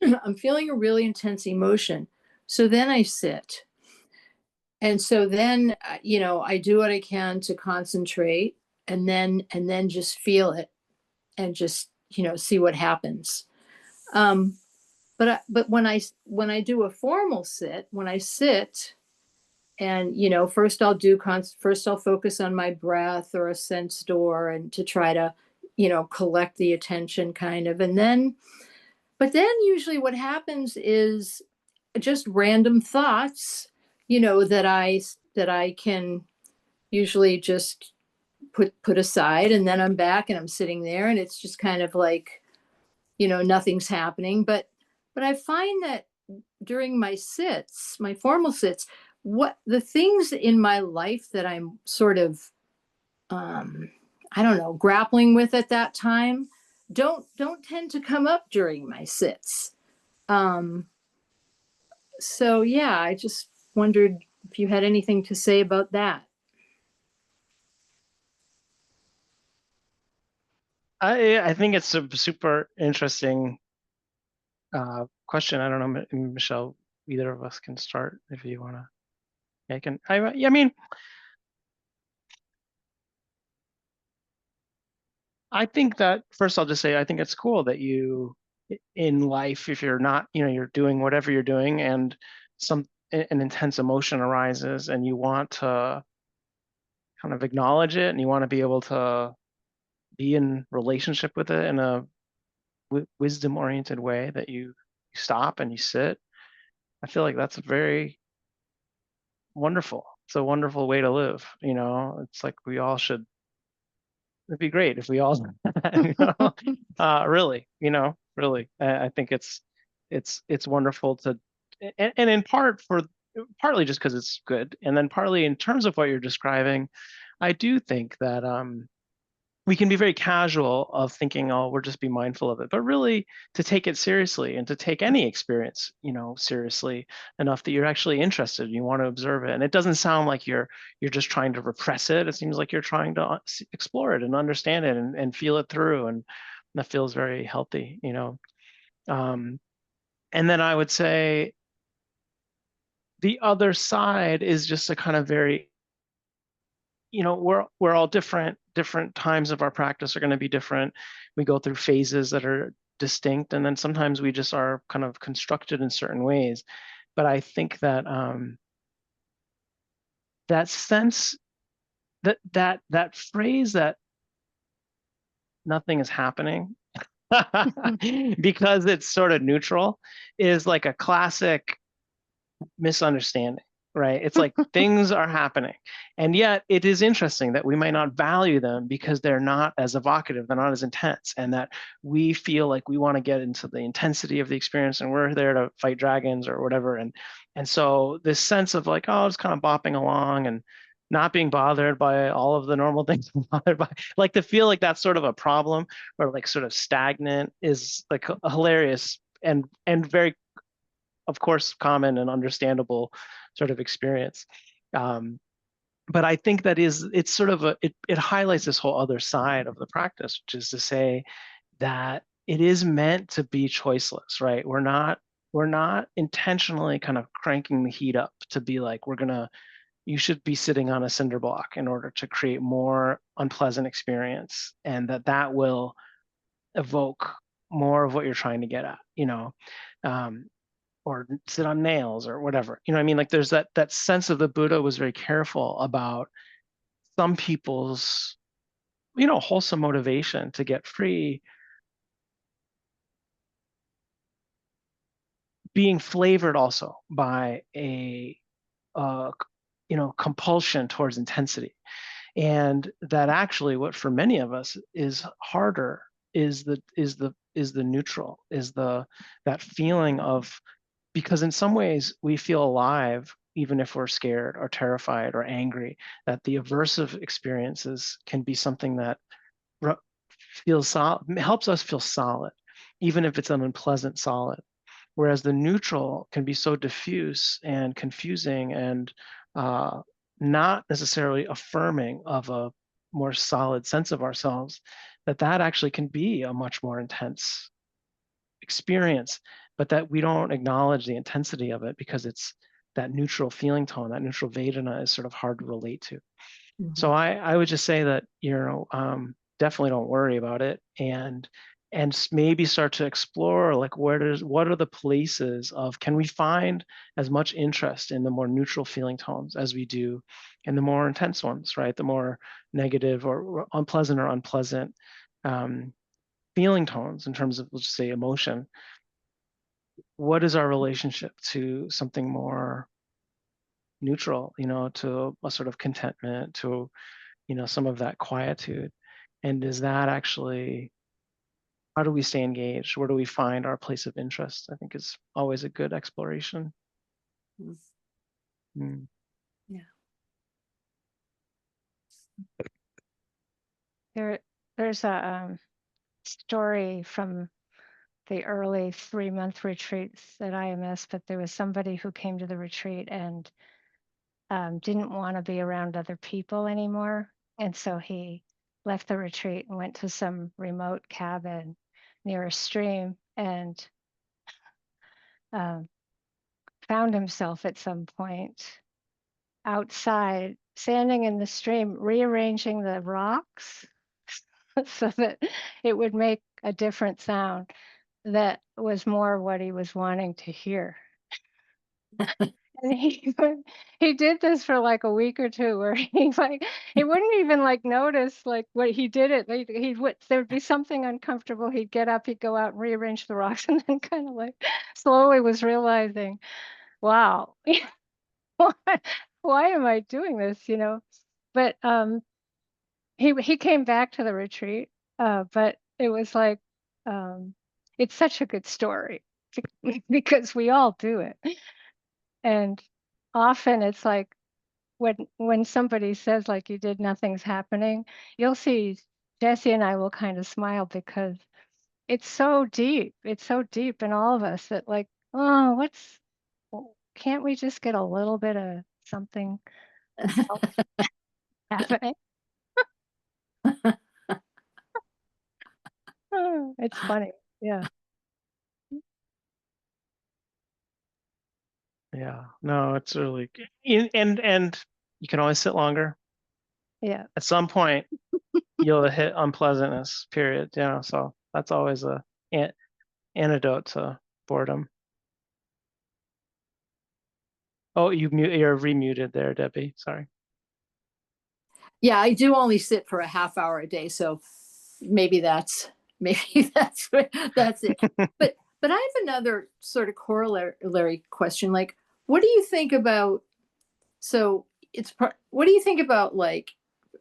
I'm feeling a really intense emotion. So then I sit. And so then, I do what I can to concentrate and then just feel it and just, see what happens. But when I do a formal sit, when I sit, and you know, first I'll focus on my breath or a sense door, and to try to, you know, collect the attention kind of, and then, but then usually what happens is just random thoughts, you know, that I can usually just put aside, and then I'm back and I'm sitting there, and it's just kind of like, you know, nothing's happening. But I find that during my sits, my formal sits, what the things in my life that I'm sort of, um I don't know, grappling with at that time don't tend to come up during my sits. um so yeah, I just wondered if you had anything to say about that. I think it's a super interesting question. I don't know, Michelle, either of us can start if you want to. I mean, I think that first I'll just say I think it's cool that you in life, if you're not, you know, you're doing whatever you're doing and an intense emotion arises and you want to kind of acknowledge it and you want to be able to be in relationship with it in a wisdom oriented way, that you stop and you sit. I feel like that's very wonderful. It's a wonderful way to live. You know, it's like we all should. It'd be great if we all, you know, really, you know, really. I think it's wonderful to, and in part partly just because it's good, and then partly in terms of what you're describing, I do think that we can be very casual of thinking, oh, we'll just be mindful of it, but really to take it seriously and to take any experience, you know, seriously enough that you're actually interested, you want to observe it. And it doesn't sound like you're just trying to repress it. It seems like you're trying to explore it and understand it and feel it through. And that feels very healthy, you know. And then I would say the other side is just a kind of very, you know, we're all different times of our practice are going to be different. We go through phases that are distinct, and then sometimes we just are kind of constructed in certain ways. But I think that that sense, that phrase, that nothing is happening because it's sort of neutral, is like a classic misunderstanding, right? It's like things are happening. And yet it is interesting that we might not value them because they're not as evocative, they're not as intense, and that we feel like we want to get into the intensity of the experience and we're there to fight dragons or whatever. And so this sense of like, oh, it's kind of bopping along and not being bothered by all of the normal things I'm bothered by, like to feel like that's sort of a problem, or like sort of stagnant, is like a hilarious and very, of course, common and understandable sort of experience. But I think it's sort of it highlights this whole other side of the practice, which is to say that it is meant to be choiceless, right? We're not intentionally kind of cranking the heat up to be like, you should be sitting on a cinder block in order to create more unpleasant experience, and that will evoke more of what you're trying to get at, you know. Or sit on nails or whatever. You know what I mean? Like there's that sense of the Buddha was very careful about some people's, you know, wholesome motivation to get free being flavored also by a you know, compulsion towards intensity. And that actually what for many of us is harder is the neutral, is that feeling of, because in some ways we feel alive even if we're scared or terrified or angry, that the aversive experiences can be something that feels solid, helps us feel solid, even if it's an unpleasant solid. Whereas the neutral can be so diffuse and confusing and not necessarily affirming of a more solid sense of ourselves, that actually can be a much more intense experience, but that we don't acknowledge the intensity of it because it's that neutral feeling tone, that neutral Vedana is sort of hard to relate to. So I would just say that, you know, definitely don't worry about it. And and maybe start to explore, like, what are the places of, can we find as much interest in the more neutral feeling tones as we do in the more intense ones, right? The more negative or unpleasant feeling tones in terms of, let's just say, emotion. What is our relationship to something more neutral, to a sort of contentment, to, some of that quietude? And is that actually, how do we stay engaged? Where do we find our place of interest? I think is always a good exploration. Mm. Mm. There's a story from the early 3-month retreats at IMS, but there was somebody who came to the retreat and didn't want to be around other people anymore. And so he left the retreat and went to some remote cabin near a stream and found himself at some point outside, standing in the stream, rearranging the rocks so that it would make a different sound that was more what he was wanting to hear. And he did this for like a week or two, where he wouldn't even like notice like what he did it. He would, there would be something uncomfortable. He'd get up, he'd go out and rearrange the rocks, and then kind of like slowly was realizing, wow, why am I doing this? But he came back to the retreat, but it was like it's such a good story because we all do it. And often it's like when somebody says like you did, nothing's happening, you'll see Jesse and I will kind of smile because it's so deep. It's so deep in all of us that like, oh, can't we just get a little bit of something else happening? Oh, it's funny. Yeah. Yeah, no, it's really and you can always sit longer. Yeah. At some point, you'll hit unpleasantness, period. So that's always a antidote to boredom. Oh, you're remuted there, Debbie. Sorry. Yeah, I do only sit for a half hour a day, so maybe that's that's it. But I have another sort of corollary question. Like, what do you think about? So what do you think about like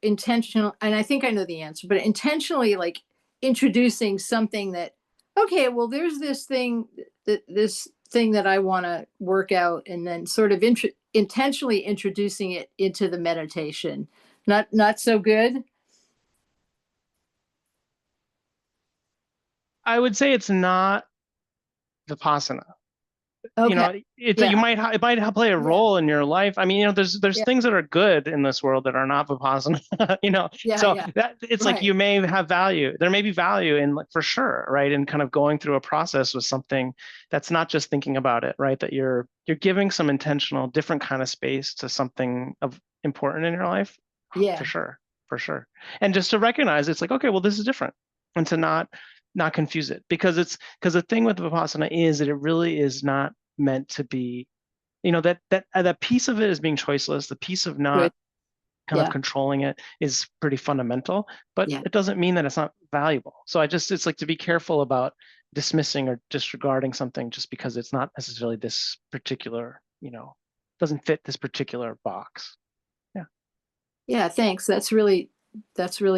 intentional? And I think I know the answer, but intentionally like introducing something that, okay, well, there's this thing that I want to work out, and then sort of intentionally introducing it into the meditation. Not so good. I would say it's not Vipassana. Okay. It's Yeah. it might play a role in your life. I mean, there's Yeah. things that are good in this world that are not Vipassana. Yeah, So yeah. that it's like Right. you may have value. There may be value in, like, for sure, right? In kind of going through a process with something that's not just thinking about it, right? That you're giving some intentional, different kind of space to something of important in your life. Yeah. For sure. And just to recognize it's like, okay, well, this is different, and to not confuse it, because the thing with Vipassana is that it really is not meant to be, that piece of it is being choiceless. The piece of not Good. kind of Yeah. controlling it is pretty fundamental, but Yeah. it doesn't mean that it's not valuable. So it's like to be careful about dismissing or disregarding something just because it's not necessarily this particular, doesn't fit this particular box. Yeah. Yeah. Thanks. That's really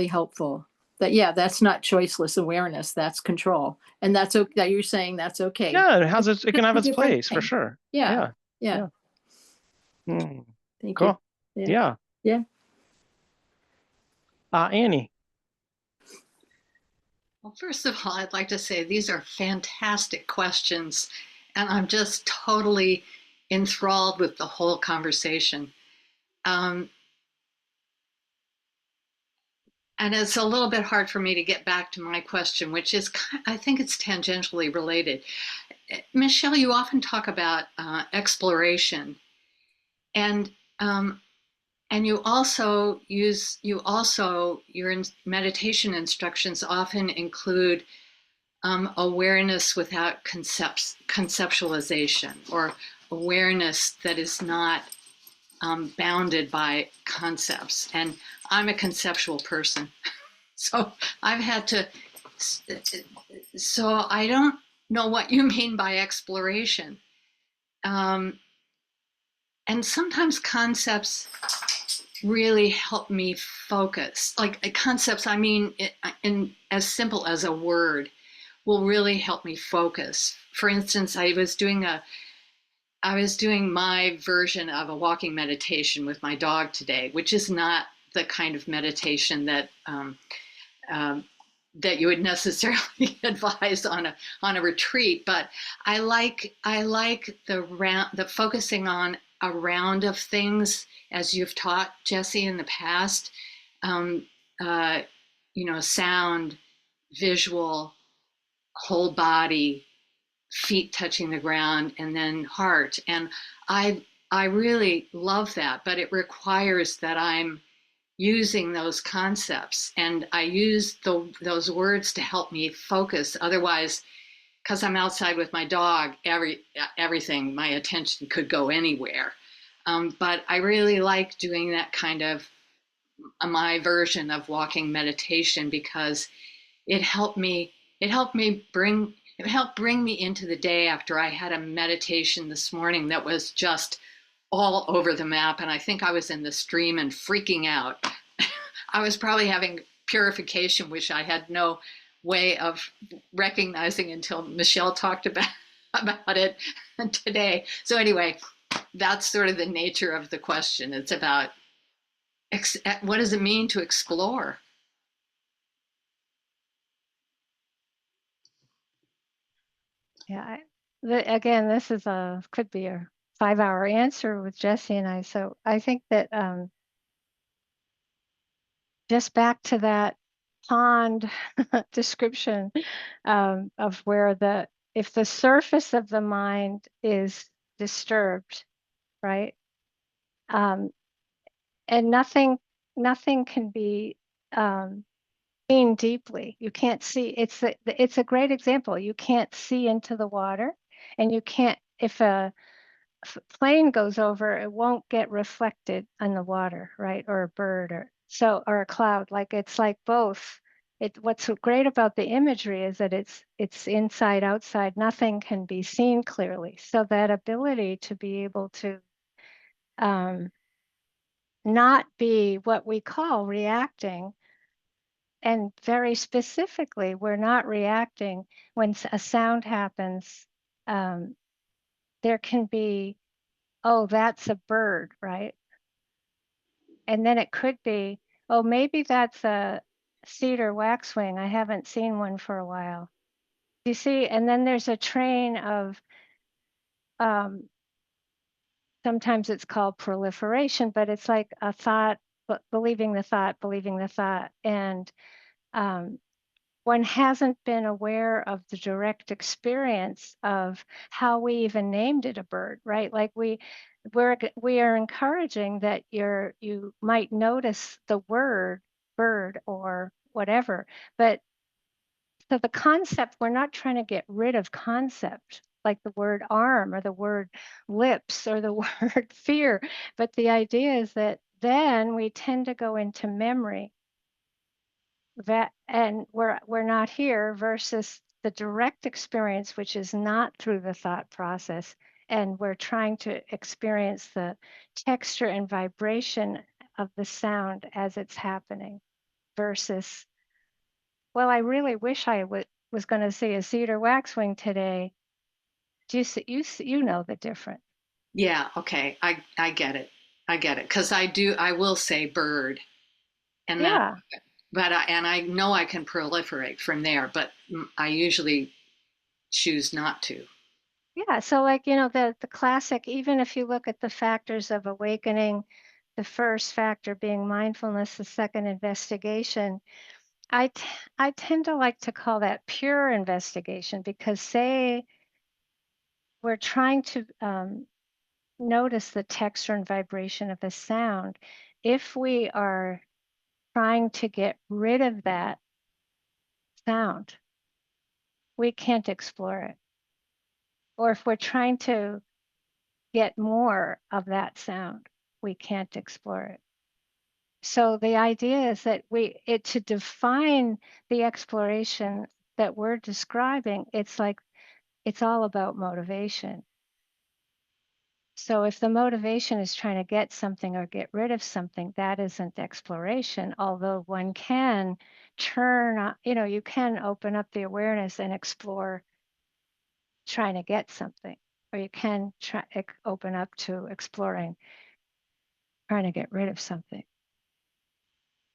helpful. That's not choiceless awareness. That's control, and that's okay. That you're saying that's okay. Yeah, it can have its Different place for thing. sure. Yeah. Yeah. Mm, Thank cool. you. Yeah. Yeah. Annie. Well, first of all, I'd like to say these are fantastic questions, and I'm just totally enthralled with the whole conversation. And it's a little bit hard for me to get back to my question, which is, I think it's tangentially related. Michele, you often talk about exploration, and you also your meditation instructions often include awareness without conceptualization, or awareness that is not bounded by concepts. And I'm a conceptual person, so I've had to. So I don't know what you mean by exploration. And sometimes concepts really help me focus. Like concepts, I mean, in as simple as a word, will really help me focus. For instance, I was doing my version of a walking meditation with my dog today, which is not the kind of meditation that that you would necessarily advise on a retreat. But I like the focusing on a round of things, as you've taught, Jesse, in the past. Sound, visual, whole body, feet touching the ground, and then heart. And I really love that, but it requires that I'm using those concepts, and I use those words to help me focus. Otherwise, because I'm outside with my dog, everything, my attention could go anywhere. But I really like doing that kind of my version of walking meditation, because it helped bring me into the day after I had a meditation this morning that was just all over the map. And I think I was in the stream and freaking out. I was probably having purification, which I had no way of recognizing until Michele talked about it today. So anyway, that's sort of the nature of the question. It's about what does it mean to explore? Yeah. Again, this is could be a 5-hour answer with Jesse and I. So I think that just back to that pond description of where if the surface of the mind is disturbed, right? And nothing can be seen deeply. You can't see. It's a great example. You can't see into the water, and you can't, if a plane goes over, it won't get reflected on the water, right? Or a bird or a cloud. Like it's like both. What's so great about the imagery is that it's inside, outside. Nothing can be seen clearly. So that ability to be able to not be what we call reacting. And very specifically, we're not reacting when a sound happens. There can be, oh, that's a bird, right? And then it could be, oh, maybe that's a cedar waxwing. I haven't seen one for a while. You see, and then there's a train of, sometimes it's called proliferation, but it's like a thought, believing the thought, and one hasn't been aware of the direct experience of how we even named it a bird, right? Like we are encouraging that you might notice the word bird or whatever, but so the concept, we're not trying to get rid of concept like the word arm or the word lips or the word fear, but the idea is that then we tend to go into memory that, and we're not here, versus the direct experience, which is not through the thought process, and we're trying to experience the texture and vibration of the sound as it's happening, versus, well, I really wish I was going to see a cedar waxwing today. Do you see, you know the difference? Yeah, okay, I get it. Because I will say bird, and that, Yeah. but I know I can proliferate from there, but I usually choose not to. Yeah, so like, the classic, even if you look at the factors of awakening, the first factor being mindfulness, the second investigation, I tend to like to call that pure investigation, because say we're trying to notice the texture and vibration of a sound. If we are trying to get rid of that sound, we can't explore it. Or if we're trying to get more of that sound, we can't explore it. So the idea is that to define the exploration that we're describing, it's like, it's all about motivation. So if the motivation is trying to get something or get rid of something, that isn't exploration, although one can you can open up the awareness and explore trying to get something, or you can open up to exploring trying to get rid of something.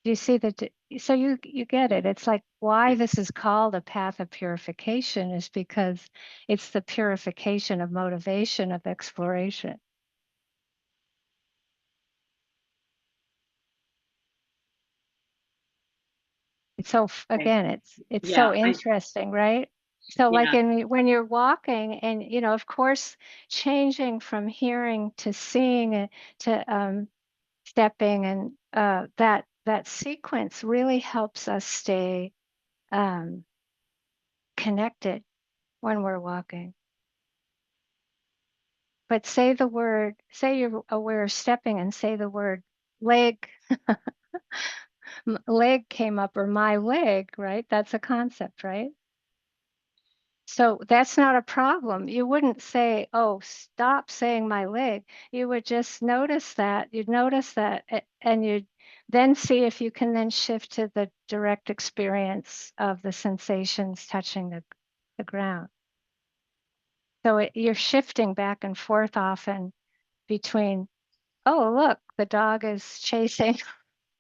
Do you see that? So you get it. It's like why this is called a path of purification is because it's the purification of motivation of exploration. It's so again, it's Yeah, so interesting, right? So like yeah, when you're walking and of course changing from hearing to seeing and to stepping and that sequence really helps us stay connected when we're walking. But say you're aware of stepping and say the word leg, leg came up or my leg, right? That's a concept, right? So that's not a problem. You wouldn't say, oh, stop saying my leg. You would just notice that. You'd notice that and you'd then see if you can then shift to the direct experience of the sensations touching the ground. So you're shifting back and forth often between, oh, look, the dog is chasing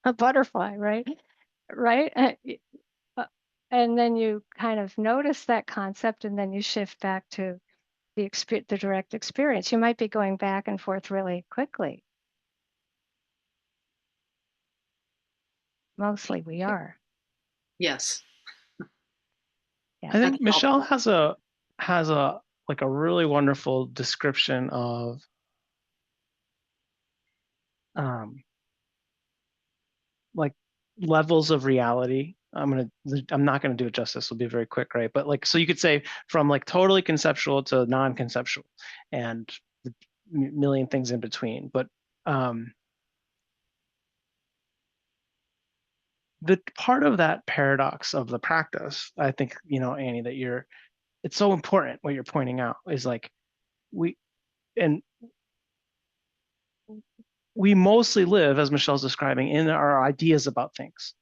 a butterfly, right? Right? And then you kind of notice that concept and then you shift back to the direct experience. You might be going back and forth really quickly. Mostly we are. yes. Yeah. I think That's Michelle helpful. has a like a really wonderful description of like levels of reality. I'm not gonna do it justice. It'll be very quick, right? But like, so you could say from like totally conceptual to non-conceptual, and a million things in between. But the part of that paradox of the practice, I think, Annie, that it's so important what you're pointing out is like we mostly live, as Michelle's describing, in our ideas about things.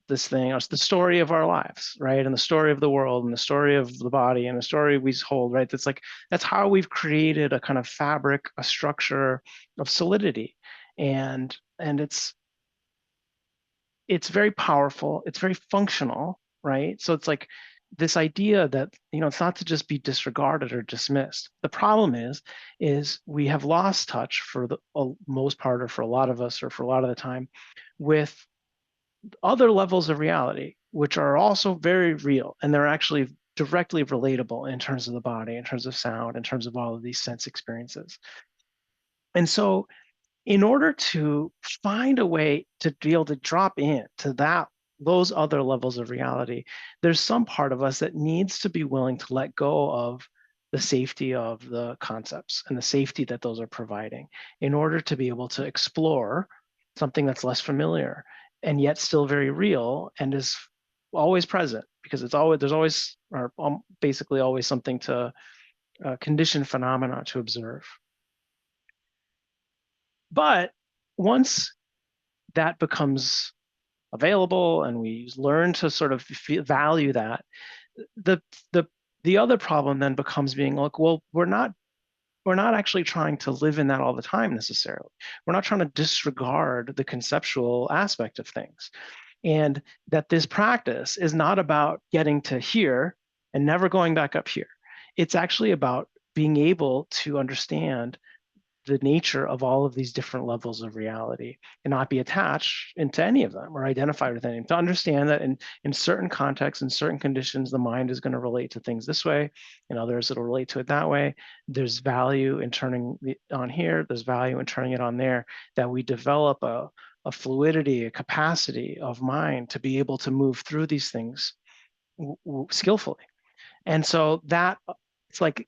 This thing, or the story of our lives, right? And the story of the world and the story of the body and the story we hold, right? That's how we've created a kind of fabric, a structure of solidity. And it's very powerful, it's very functional, right? So it's like this idea that, it's not to just be disregarded or dismissed. The problem is we have lost touch for the most part, or for a lot of us, or for a lot of the time, with other levels of reality, which are also very real, and they're actually directly relatable in terms of the body, in terms of sound, in terms of all of these sense experiences. And so in order to find a way to be able to drop in to those other levels of reality, there's some part of us that needs to be willing to let go of the safety of the concepts and the safety that those are providing in order to be able to explore something that's less familiar and yet still very real and is always present, because there's always, or basically always, something to conditioned phenomena to observe. But once that becomes available and we learn to sort of value that, the other problem then becomes being like, well, we're not actually trying to live in that all the time necessarily. We're not trying to disregard the conceptual aspect of things. And that this practice is not about getting to here and never going back up here. It's actually about being able to understand the nature of all of these different levels of reality and not be attached into any of them or identified with any. To understand that in certain contexts, in certain conditions, the mind is going to relate to things this way, in others it'll relate to it that way. There's value in turning it on here, there's value in turning it on there, that we develop a fluidity, a capacity of mind to be able to move through these things skillfully. And so that it's like,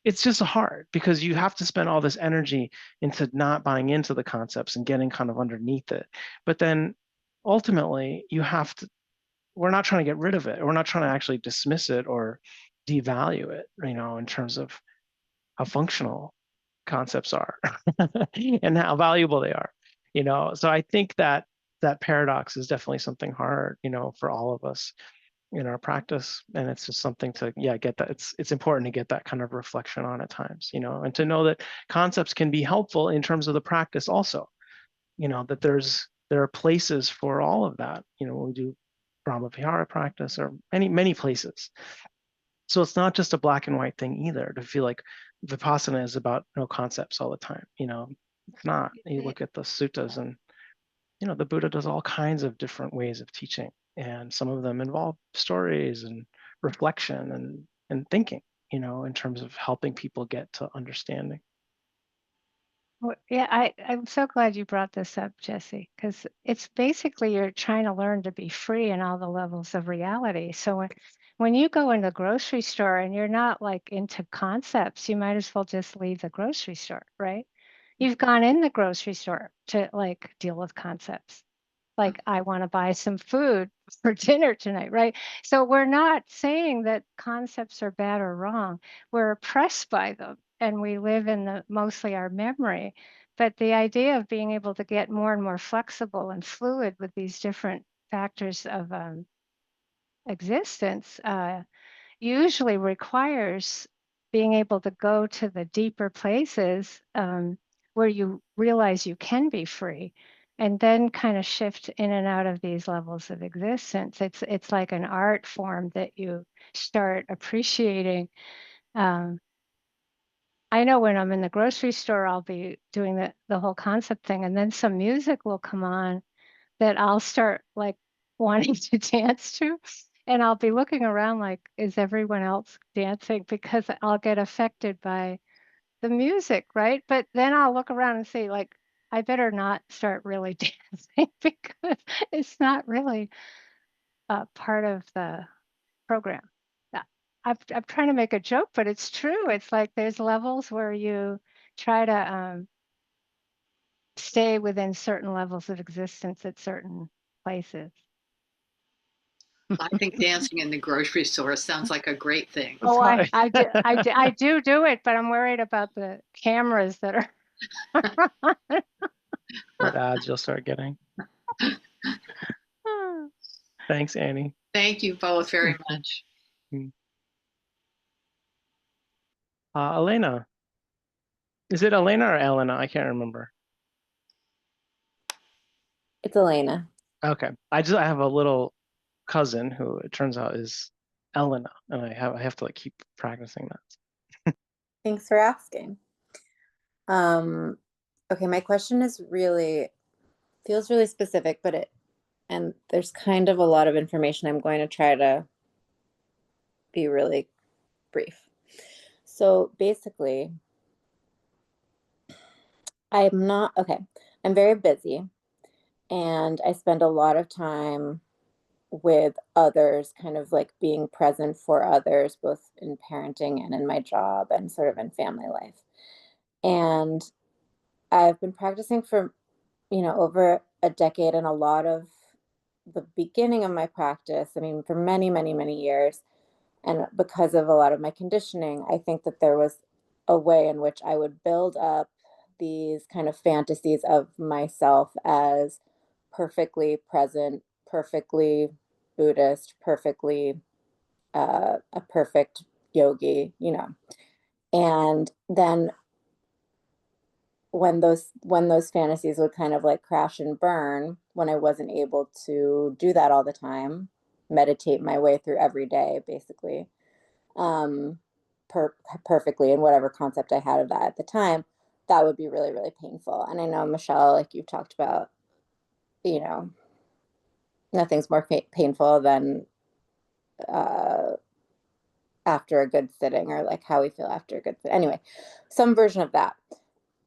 it's just hard because you have to spend all this energy into not buying into the concepts and getting kind of underneath it. But then ultimately you have to, we're not trying to get rid of it. We're not trying to actually dismiss it or devalue it, in terms of how functional concepts are and how valuable they are. So I think that that paradox is definitely something hard, for all of us in our practice. And it's just something to, get that. It's important to get that kind of reflection on at times, and to know that concepts can be helpful in terms of the practice also, that there are places for all of that, when we do Brahma Vihara practice or many places. So it's not just a black and white thing either, to feel like Vipassana is about no concepts all the time. It's not. You look at the suttas and, the Buddha does all kinds of different ways of teaching. And some of them involve stories and reflection and thinking, in terms of helping people get to understanding. Well, yeah, I'm so glad you brought this up, Jesse, because it's basically you're trying to learn to be free in all the levels of reality. So when you go in the grocery store and you're not like into concepts, you might as well just leave the grocery store, right? You've gone in the grocery store to like deal with concepts. Like, I want to buy some food for dinner tonight, right? So we're not saying that concepts are bad or wrong. We're oppressed by them and we live in mostly our memory. But the idea of being able to get more and more flexible and fluid with these different factors of existence usually requires being able to go to the deeper places where you realize you can be free, and then kind of shift in and out of these levels of existence. It's like an art form that you start appreciating. Um, I know when I'm in the grocery store, I'll be doing the whole concept thing, and then some music will come on that I'll start like wanting to dance to. And I'll be looking around like, is everyone else dancing? Because I'll get affected by the music, right? But then I'll look around and say, like, I better not start really dancing because it's not really part of the program. Uh, I'm trying to make a joke, but it's true. It's like there's levels where you try to stay within certain levels of existence at certain places. I think dancing in the grocery store sounds like a great thing. Oh, I do it, but I'm worried about the cameras that are. What ads you'll start getting. Thanks, Annie. Thank you both very much. Elena. Is it Elena or Elena? I can't remember. It's Elena. Okay. I have a little cousin who it turns out is Elena, and I have to like keep practicing that. Thanks for asking. Okay, my question is feels really specific, and there's kind of a lot of information. I'm going to try to be really brief. So basically, I'm very busy and I spend a lot of time with others, kind of like being present for others, both in parenting and in my job and sort of in family life. And I've been practicing for, over a decade, and a lot of the beginning of my practice, I mean, for many, many, many years. And because of a lot of my conditioning, I think that there was a way in which I would build up these kind of fantasies of myself as perfectly present, perfectly Buddhist, perfectly a perfect yogi, And then when those fantasies would kind of like crash and burn, when I wasn't able to do that all the time, meditate my way through every day, basically, perfectly in whatever concept I had of that at the time, that would be really, really painful. And I know, Michelle, like you've talked about, nothing's more painful than after a good sitting, or like how we feel after a good sitting. Anyway, some version of that.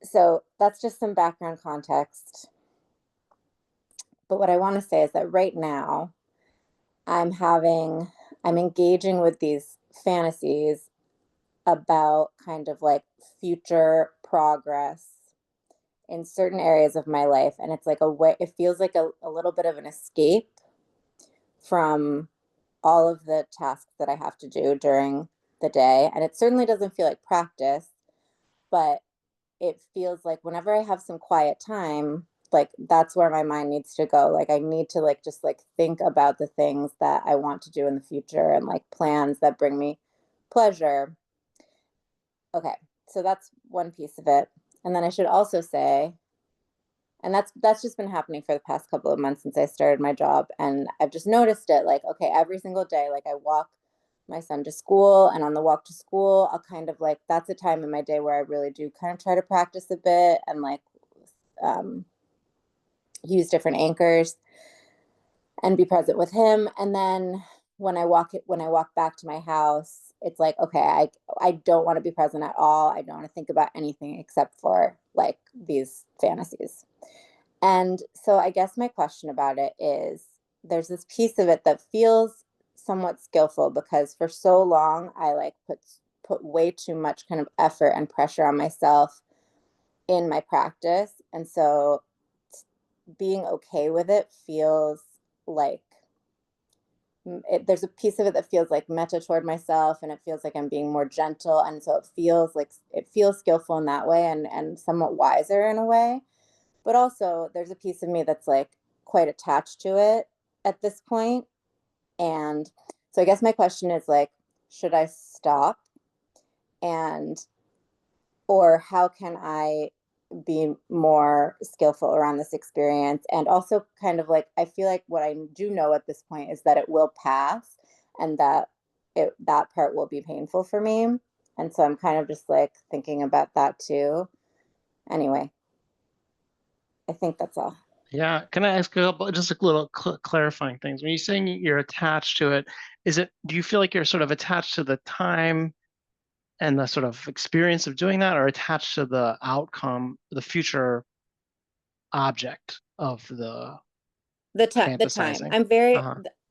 So that's just some background context. But what I want to say is that right now I'm having I'm engaging with these fantasies about kind of like future progress in certain areas of my life. And it's like a way, it feels like a little bit of an escape from all of the tasks that I have to do during the day. And it certainly doesn't feel like practice, but it feels like whenever I have some quiet time, like that's where my mind needs to go. Like I need to like just like think about the things that I want to do in the future and like plans that bring me pleasure. Okay, so that's one piece of it. And then I should also say, and that's just been happening for the past couple of months since I started my job, and I've just noticed it, like, okay, every single day, like I walk my son to school, and on the walk to school, I'll kind of like, that's a time in my day where I really do kind of try to practice a bit and like use different anchors and be present with him. And then when I walk back to my house, it's like, okay, I don't want to be present at all. I don't want to think about anything except for like these fantasies. And so I guess my question about it is, there's this piece of it that feels somewhat skillful, because for so long I like put way too much kind of effort and pressure on myself in my practice. And so being okay with it feels like there's a piece of it that feels like metta toward myself, and it feels like I'm being more gentle. And so it feels skillful in that way, and somewhat wiser in a way. But also there's a piece of me that's like quite attached to it at this point. And so I guess my question is like, should I stop? Or how can I be more skillful around this experience? And also kind of like, I feel like what I do know at this point is that it will pass, and that that part will be painful for me. And so I'm kind of just like thinking about that too. Anyway, I think that's all. Yeah. Can I ask a couple, just a little clarifying things? When you're saying you're attached to it, do you feel like you're sort of attached to the time and the sort of experience of doing that, or attached to the outcome, the future object of the time. fantasizing?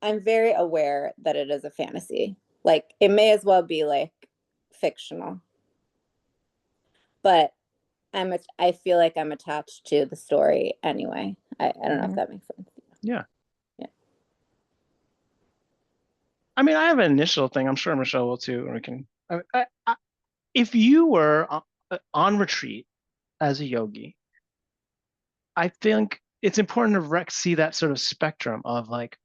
I'm very aware that it is a fantasy. Like it may as well be like fictional, but I feel like I'm attached to the story anyway. I don't know if that makes sense. Yeah. Yeah. I mean, I have an initial thing. I'm sure Michelle will too. And we can. If you were on retreat as a yogi, I think it's important to see that sort of spectrum of like,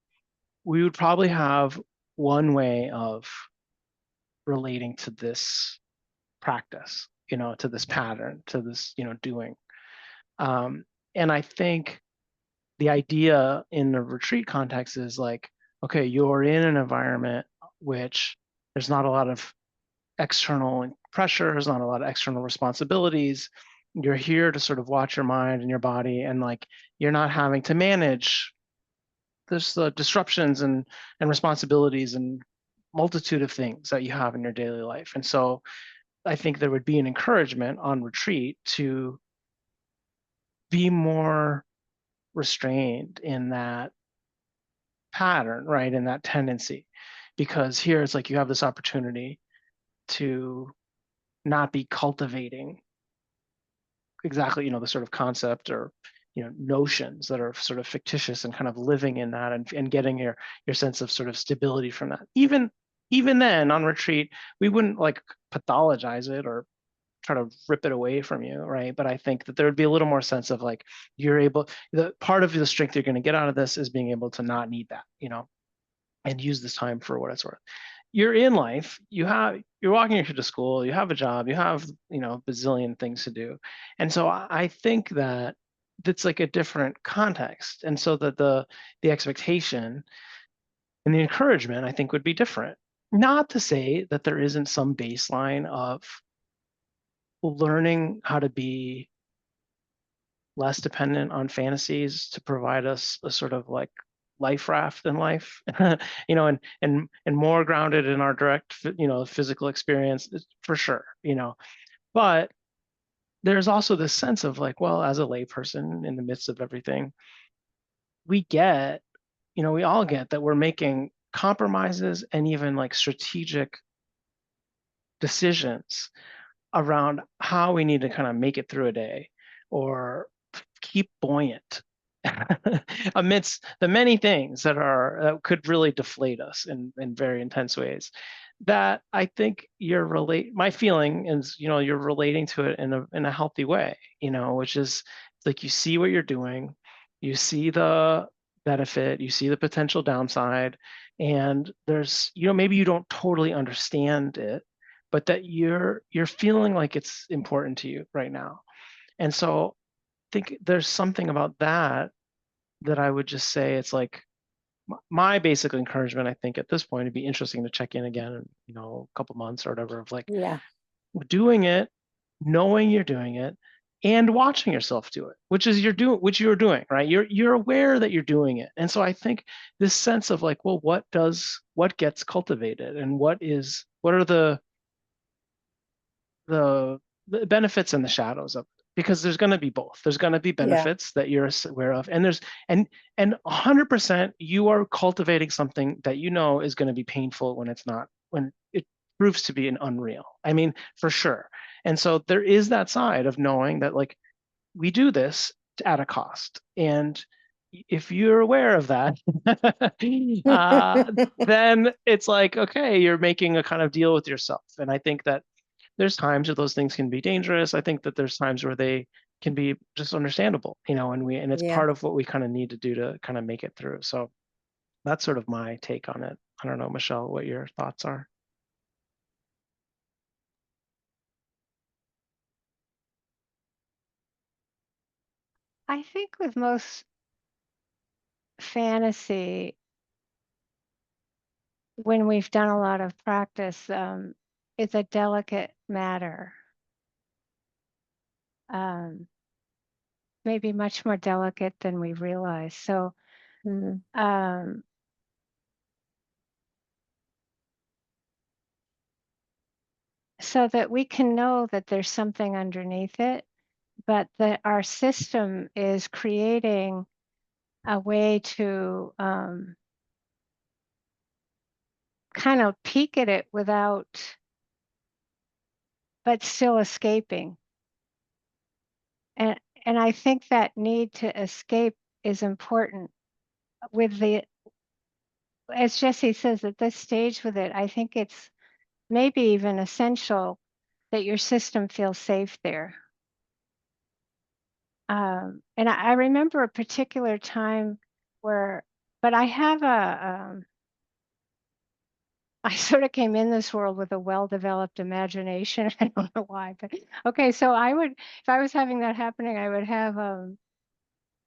we would probably have one way of relating to this practice, to this pattern, to this, doing. And I think the idea in the retreat context is like, okay, you're in an environment which there's not a lot of external pressure, there's not a lot of external responsibilities. You're here to sort of watch your mind and your body, and like you're not having to manage there's the disruptions and responsibilities and multitude of things that you have in your daily life. And so I think there would be an encouragement on retreat to be more restrained in that pattern, right? In that tendency. Because here it's like you have this opportunity to not be cultivating exactly, the sort of concept or notions that are sort of fictitious, and kind of living in that, and getting your sense of sort of stability from that. Even then on retreat, we wouldn't like pathologize it or try to rip it away from you, right? But I think that there would be a little more sense of like, the part of the strength you're going to get out of this is being able to not need that, and use this time for what it's worth. You're in life, you're walking your kid to school, you have a job, you have, bazillion things to do. And so I think that that's like a different context. And so that the expectation and the encouragement, I think, would be different. Not to say that there isn't some baseline of learning how to be less dependent on fantasies to provide us a sort of like life raft in life, and more grounded in our direct, physical experience, for sure, But there's also this sense of like, well, as a layperson in the midst of everything, we all get that we're making compromises and even like strategic decisions around how we need to kind of make it through a day or keep buoyant amidst the many things that could really deflate us in very intense ways. That I think my feeling is, you're relating to it in a healthy way, which is like you see what you're doing, you see the benefit, you see the potential downside, and there's, maybe you don't totally understand it, but that you're feeling like it's important to you right now. And so I think there's something about that I would just say it's like my basic encouragement. I think at this point it'd be interesting to check in again in a couple months or whatever, of like Yeah. doing it, knowing you're doing it, and watching yourself do it, which you're doing, right? You're aware that you're doing it. And so I think this sense of like, well, what gets cultivated, and what are the benefits and the shadows of it, because there's going to be both. There's going to be benefits that you're aware of, and 100% you are cultivating something that is going to be painful when it proves to be an unreal. I mean, for sure. And so there is that side of knowing that like we do this at a cost, and if you're aware of that, then it's like, okay, you're making a kind of deal with yourself. And I think that there's times where those things can be dangerous. I think that there's times where they can be just understandable, and it's part of what we kind of need to do to kind of make it through. So that's sort of my take on it. I don't know, Michele, what your thoughts are. I think with most fantasy, when we've done a lot of practice, it's a delicate matter. Maybe much more delicate than we realize. So, so that we can know that there's something underneath it, but that our system is creating a way to kind of peek at it but still escaping. And I think that need to escape is important as Jesse says, at this stage with it, I think it's maybe even essential that your system feels safe there. And I remember a particular time but I have I sort of came in this world with a well-developed imagination. I don't know why, but okay. So if I was having that happening, I would have, I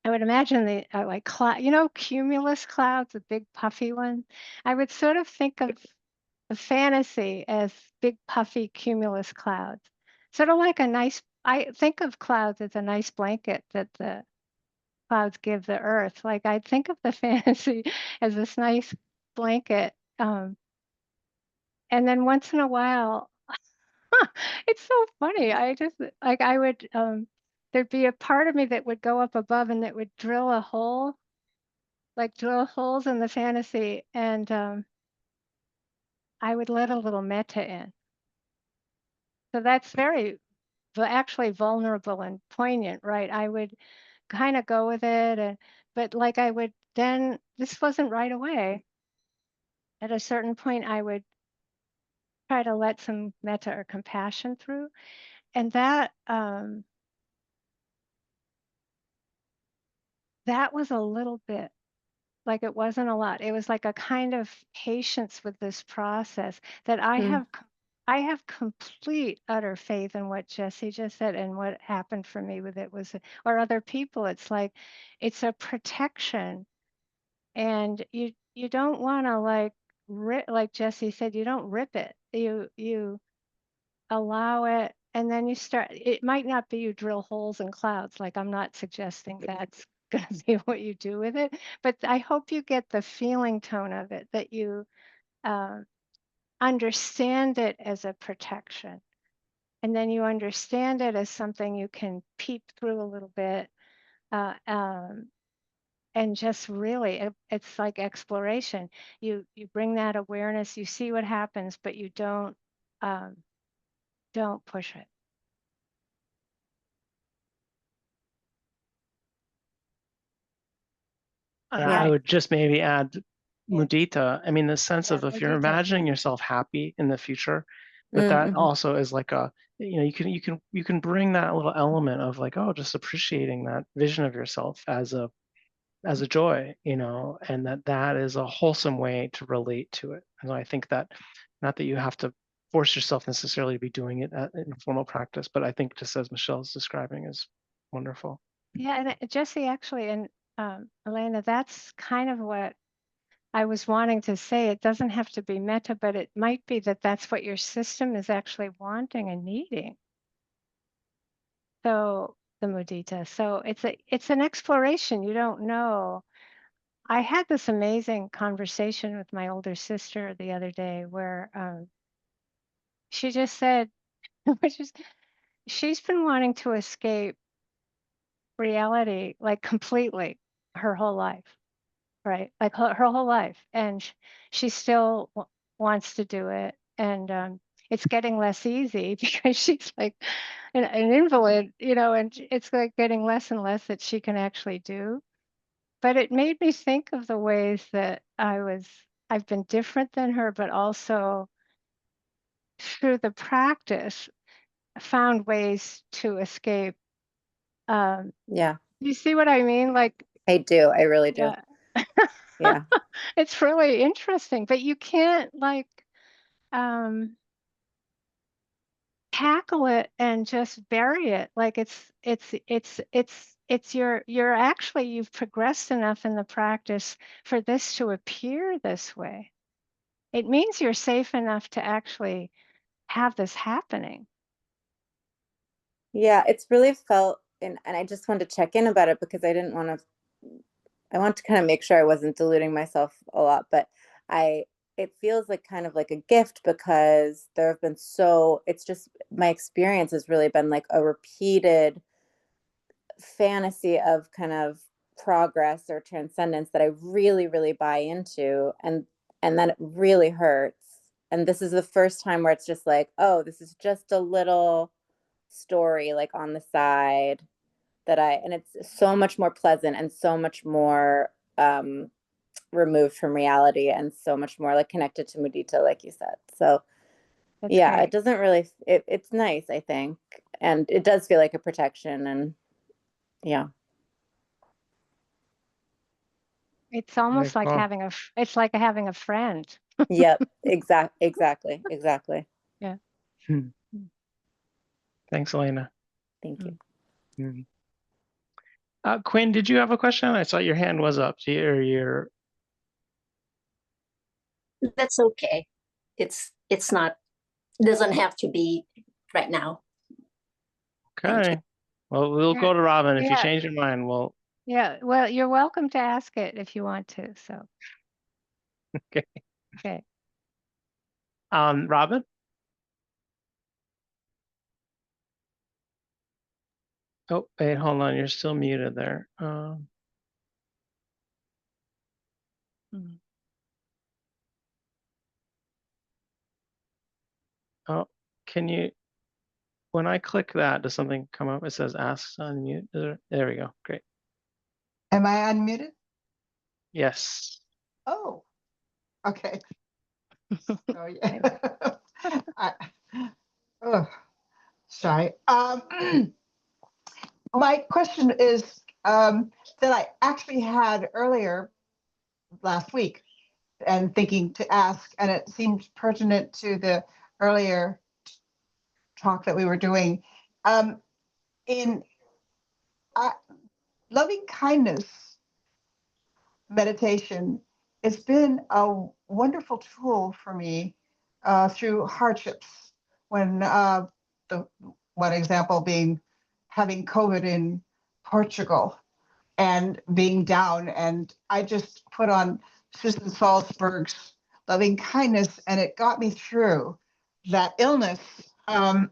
would imagine the like cloud, cumulus clouds, the big puffy ones. I would sort of think of the fantasy as big puffy cumulus clouds, sort of like I think of clouds as a nice blanket that the clouds give the earth. Like I think of the fantasy as this nice blanket. And then once in a while, it's so funny. I just like I would there'd be a part of me that would go up above and that would drill holes in the fantasy, and I would let a little metta in. So that's actually vulnerable and poignant, right? I would kind of go with it, but like I would then, this wasn't right away. At a certain point, I would try to let some metta or compassion through, and that was a little bit. Like it wasn't a lot. It was like a kind of patience with this process that I have complete utter faith in what Jesse just said, and what happened for me with it or other people. It's like it's a protection, and you don't want to like Jesse said, you don't rip it. You allow it, and then you start. It might not be you drill holes in clouds. Like I'm not suggesting that's going to be what you do with it, but I hope you get the feeling tone of it, that you understand it as a protection, and then you understand it as something you can peep through a little bit, and just really, it's like exploration. You bring that awareness, you see what happens, but you don't push it. I would just maybe add Yeah. mudita. I mean, the sense Yeah, of if you're mudita. imagining yourself happy in the future, but that also is like a, you can bring that little element of like, oh, just appreciating that vision of yourself as a joy, and that is a wholesome way to relate to it. And I think that, not that you have to force yourself necessarily to be doing it in formal practice, but I think just as Michelle's describing is wonderful. Yeah, and Jesse, actually, and Elena, that's kind of what I was wanting to say. It doesn't have to be metta, but it might be that that's what your system is actually wanting and needing. So the mudita. So it's an exploration. You don't know. I had this amazing conversation with my older sister the other day where she just said, which is, she's been wanting to escape reality like completely her whole life, right? Like her whole life. And she still wants to do it. And it's getting less easy because she's like an invalid, and it's like getting less and less that she can actually do. But it made me think of the ways that I've been different than her, but also through the practice, found ways to escape. Yeah, You see what I mean? Like, I do. I really do. yeah. Yeah. It's really interesting, but you can't like tackle it and just bury it. Like you're actually, you've progressed enough in the practice for this to appear this way. It means you're safe enough to actually have this happening. Yeah, it's really felt, and I just wanted to check in about it because I want to kind of make sure I wasn't deluding myself a lot, but it feels like kind of like a gift because there have been it's just, my experience has really been like a repeated fantasy of kind of progress or transcendence that I really, really buy into. And then it really hurts. And this is the first time where it's just like, oh, this is just a little story like on the side and it's so much more pleasant and so much more removed from reality and so much more like connected to mudita, like you said. So That's yeah, great. it doesn't really, it's nice, I think. And it does feel like a protection, and yeah. It's almost Very like cool. it's like having a friend. Yep, exactly. Yeah. Hmm. Thanks, Elena. Thank you. Quinn, did you have a question? I saw your hand was up. That's okay. It's not, doesn't have to be right now. Okay. Well, we'll go to Robin. If you Yeah. change your mind, Yeah. Well, you're welcome to ask it if you want to. So. Okay. Okay. Robin? Oh, wait, hold on. You're still muted there. Oh, when I click that, does something come up? It says ask to unmute. There we go. Great. Am I unmuted? Yes. Oh, okay. Oh, yeah. Sorry. My question is that I actually had earlier last week and thinking to ask, and it seemed pertinent to the earlier talk that we were doing. In loving kindness meditation, it's been a wonderful tool for me through hardships. When the one example being having COVID in Portugal and being down, and I just put on Susan Salzberg's Loving Kindness, and it got me through that illness. And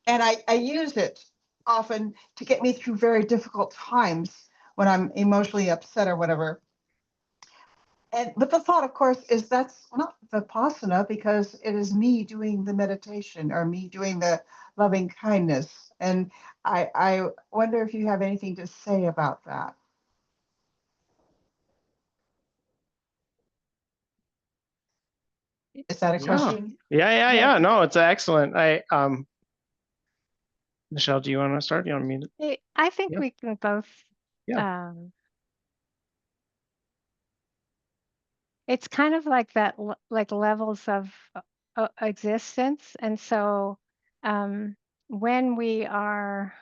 I use it often to get me through very difficult times when I'm emotionally upset or whatever. But the thought, of course, is that's not Vipassana, because it is me doing the meditation or me doing the loving kindness. And I wonder if you have anything to say about that. Is that a question? Yeah. No, it's excellent. Michelle, do you want to start? Do you want me to? I think Yeah. we can both. Yeah. It's kind of like that, like levels of existence. And so when we are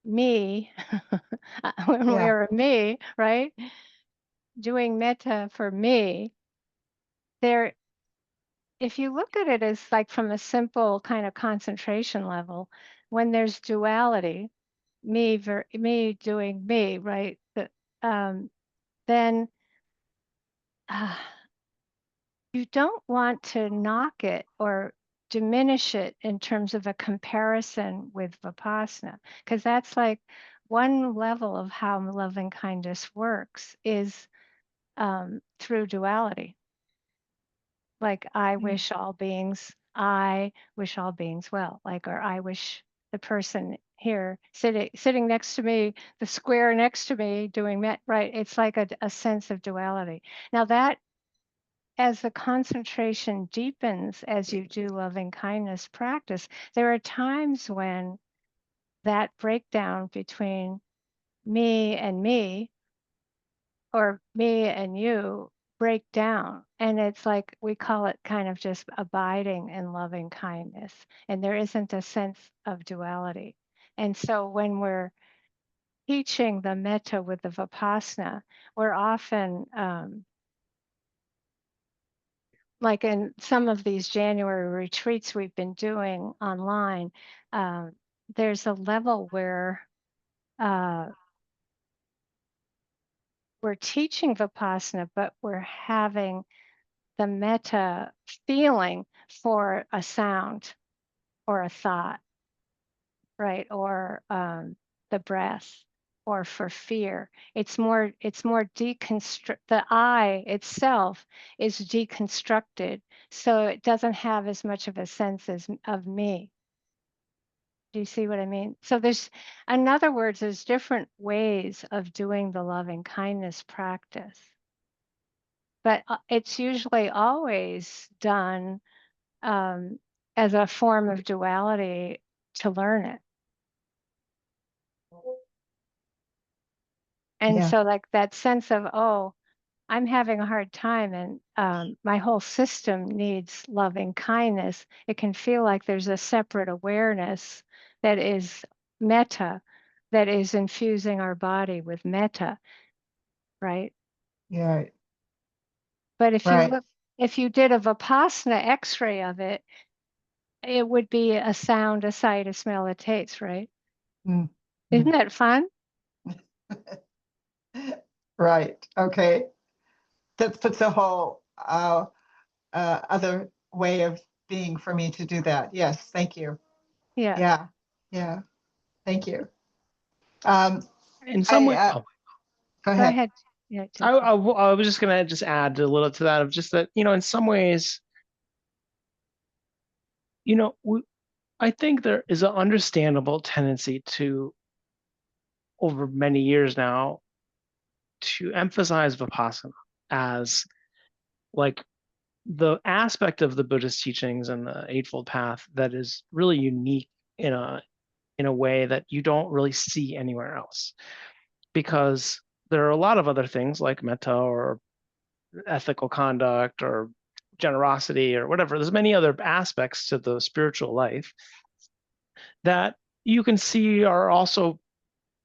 me, when we Yeah. are me, right, doing metta for me, there, if you look at it as like from a simple kind of concentration level, when there's duality, me doing me, right, then you don't want to knock it or diminish it in terms of a comparison with Vipassana, because that's like one level of how loving kindness works is through duality. Like I wish all beings well, like, or I wish the person here sitting next to me, the square next to me doing that, right? It's like a sense of duality. Now that, as the concentration deepens as you do loving kindness practice, there are times when that breakdown between me and me or me and you break down. And it's like we call it kind of just abiding in loving kindness. And there isn't a sense of duality. And so when we're teaching the metta with the Vipassana, we're often like in some of these January retreats we've been doing online, there's a level where we're teaching Vipassana, but we're having the metta feeling for a sound or a thought, right? Or the breath, or for fear. It's more deconstruct. The I itself is deconstructed, so it doesn't have as much of a sense of me. Do you see what I mean? So in other words, there's different ways of doing the loving kindness practice, but it's usually always done as a form of duality to learn it. And Yeah. so like that sense of, oh, I'm having a hard time and my whole system needs loving kindness. It can feel like there's a separate awareness that is metta, that is infusing our body with metta, right? Yeah. But if Right. you did a Vipassana x-ray of it, it would be a sound, a sight, a smell, a taste, right? Mm. Isn't that fun? Right. Okay. That puts a whole other way of being for me to do that. Yes. Thank you. Yeah. Yeah. Yeah. Thank you. In some way, Go Go ahead. ahead. Yeah. I was just going to add a little to that of just that, in some ways, I think there is an understandable tendency to, over many years now, to emphasize Vipassana as like the aspect of the Buddhist teachings and the Eightfold Path that is really unique in a way that you don't really see anywhere else. Because there are a lot of other things like metta or ethical conduct or generosity or whatever. There's many other aspects to the spiritual life that you can see are also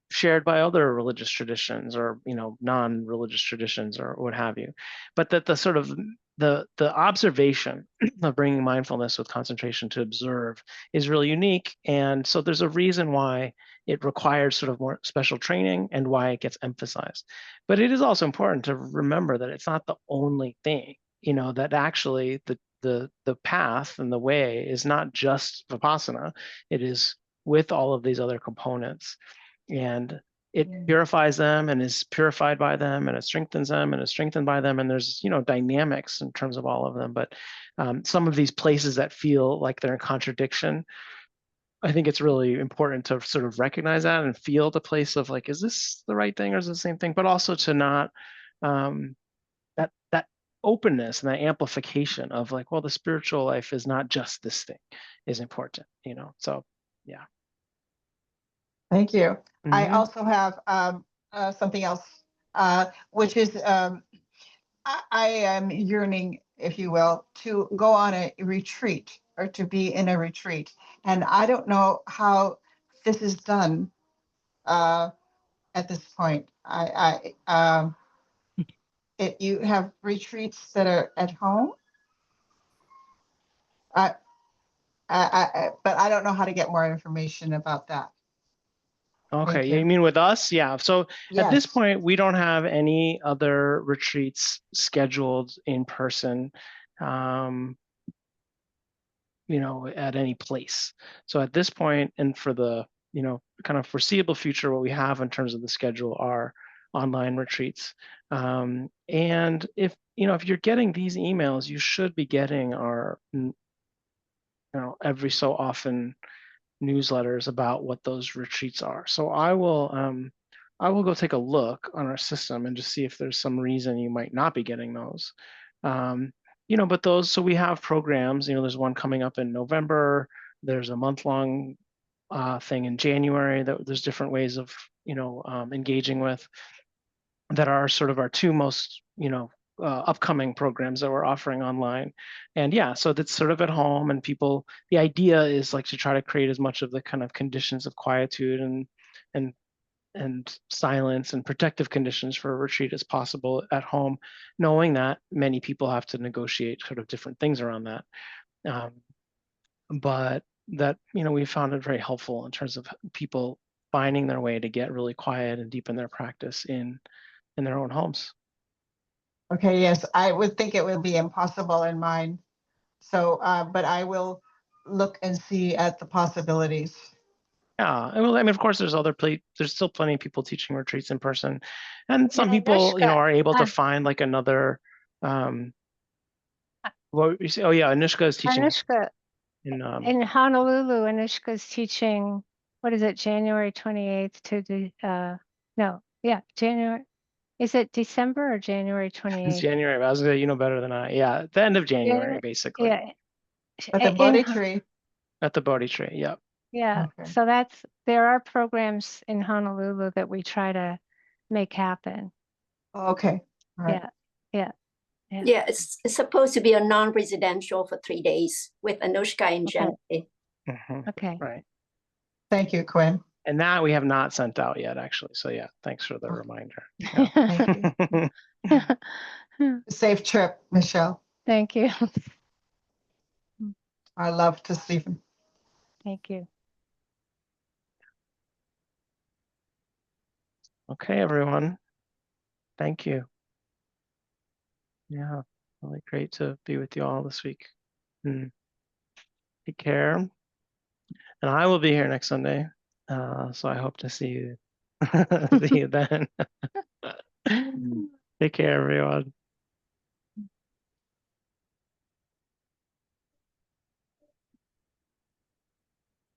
shared by other religious traditions or non-religious traditions or what have you, but that the sort of the observation of bringing mindfulness with concentration to observe is really unique. And so there's a reason why it requires sort of more special training and why it gets emphasized. But it is also important to remember that it's not the only thing, that actually the path and the way is not just Vipassana. It is with all of these other components. And it purifies them and is purified by them, and it strengthens them and is strengthened by them. And there's, dynamics in terms of all of them. But some of these places that feel like they're in contradiction, I think it's really important to sort of recognize that and feel the place of like, is this the right thing or is it the same thing? But also to not that openness and that amplification of like, well, the spiritual life is not just this thing is important, So yeah. Thank you. I Mhm. also have something else, which is I am yearning, if you will, to go on a retreat or to be in a retreat. And I don't know how this is done at this point. You have retreats that are at home. But I don't know how to get more information about that. Okay, you. you mean with us? Yeah. So at this Yes. point, we don't have any other retreats scheduled in person, at any place. So at this point, and for the, kind of foreseeable future, what we have in terms of the schedule are online retreats. And if you're getting these emails, you should be getting our, every so often newsletters about what those retreats are. So I will go take a look on our system and just see if there's some reason you might not be getting those. But those, so we have programs, there's one coming up in November, there's a month-long thing in January that there's different ways of, engaging with that are sort of our two most, upcoming programs that we're offering online. And yeah, so that's sort of at home, and the idea is like to try to create as much of the kind of conditions of quietude and silence and protective conditions for a retreat as possible at home, knowing that many people have to negotiate sort of different things around that. But that, we found it very helpful in terms of people finding their way to get really quiet and deepen their practice in their own homes. Okay, yes, I would think it would be impossible in mine. So, but I will look and see at the possibilities. Yeah, well, I mean, of course, there's still plenty of people teaching retreats in person, and some Yeah, people, Anushka, are able to find like another. What you say? Oh yeah, Anushka is teaching Anushka, in. in Honolulu, Anushka's teaching, what is it, January 28th to the, no, yeah, January. Is it December or January It's 28th? January. I was gonna, better than I. Yeah, at the end of January, January, basically. yeah. At the Bodhi tree. At the Bodhi tree. Yeah. Yeah, Okay. so there are programs in Honolulu that we try to make happen. Okay. All right. Yeah. Yeah, it's supposed to be a non-residential for 3 days with Anushka and Okay. Jenny. Mhm. Okay. Right. Thank you, Quinn. And that we have not sent out yet, actually. So yeah, thanks for the Oh. reminder. Yeah. Thank you. Safe trip, Michelle. Thank you. I love to see them. Thank you. Okay, everyone. Thank you. Yeah, really great to be with you all this week. Take care. And I will be here next Sunday. So I hope to see you, see you then. Take care, everyone.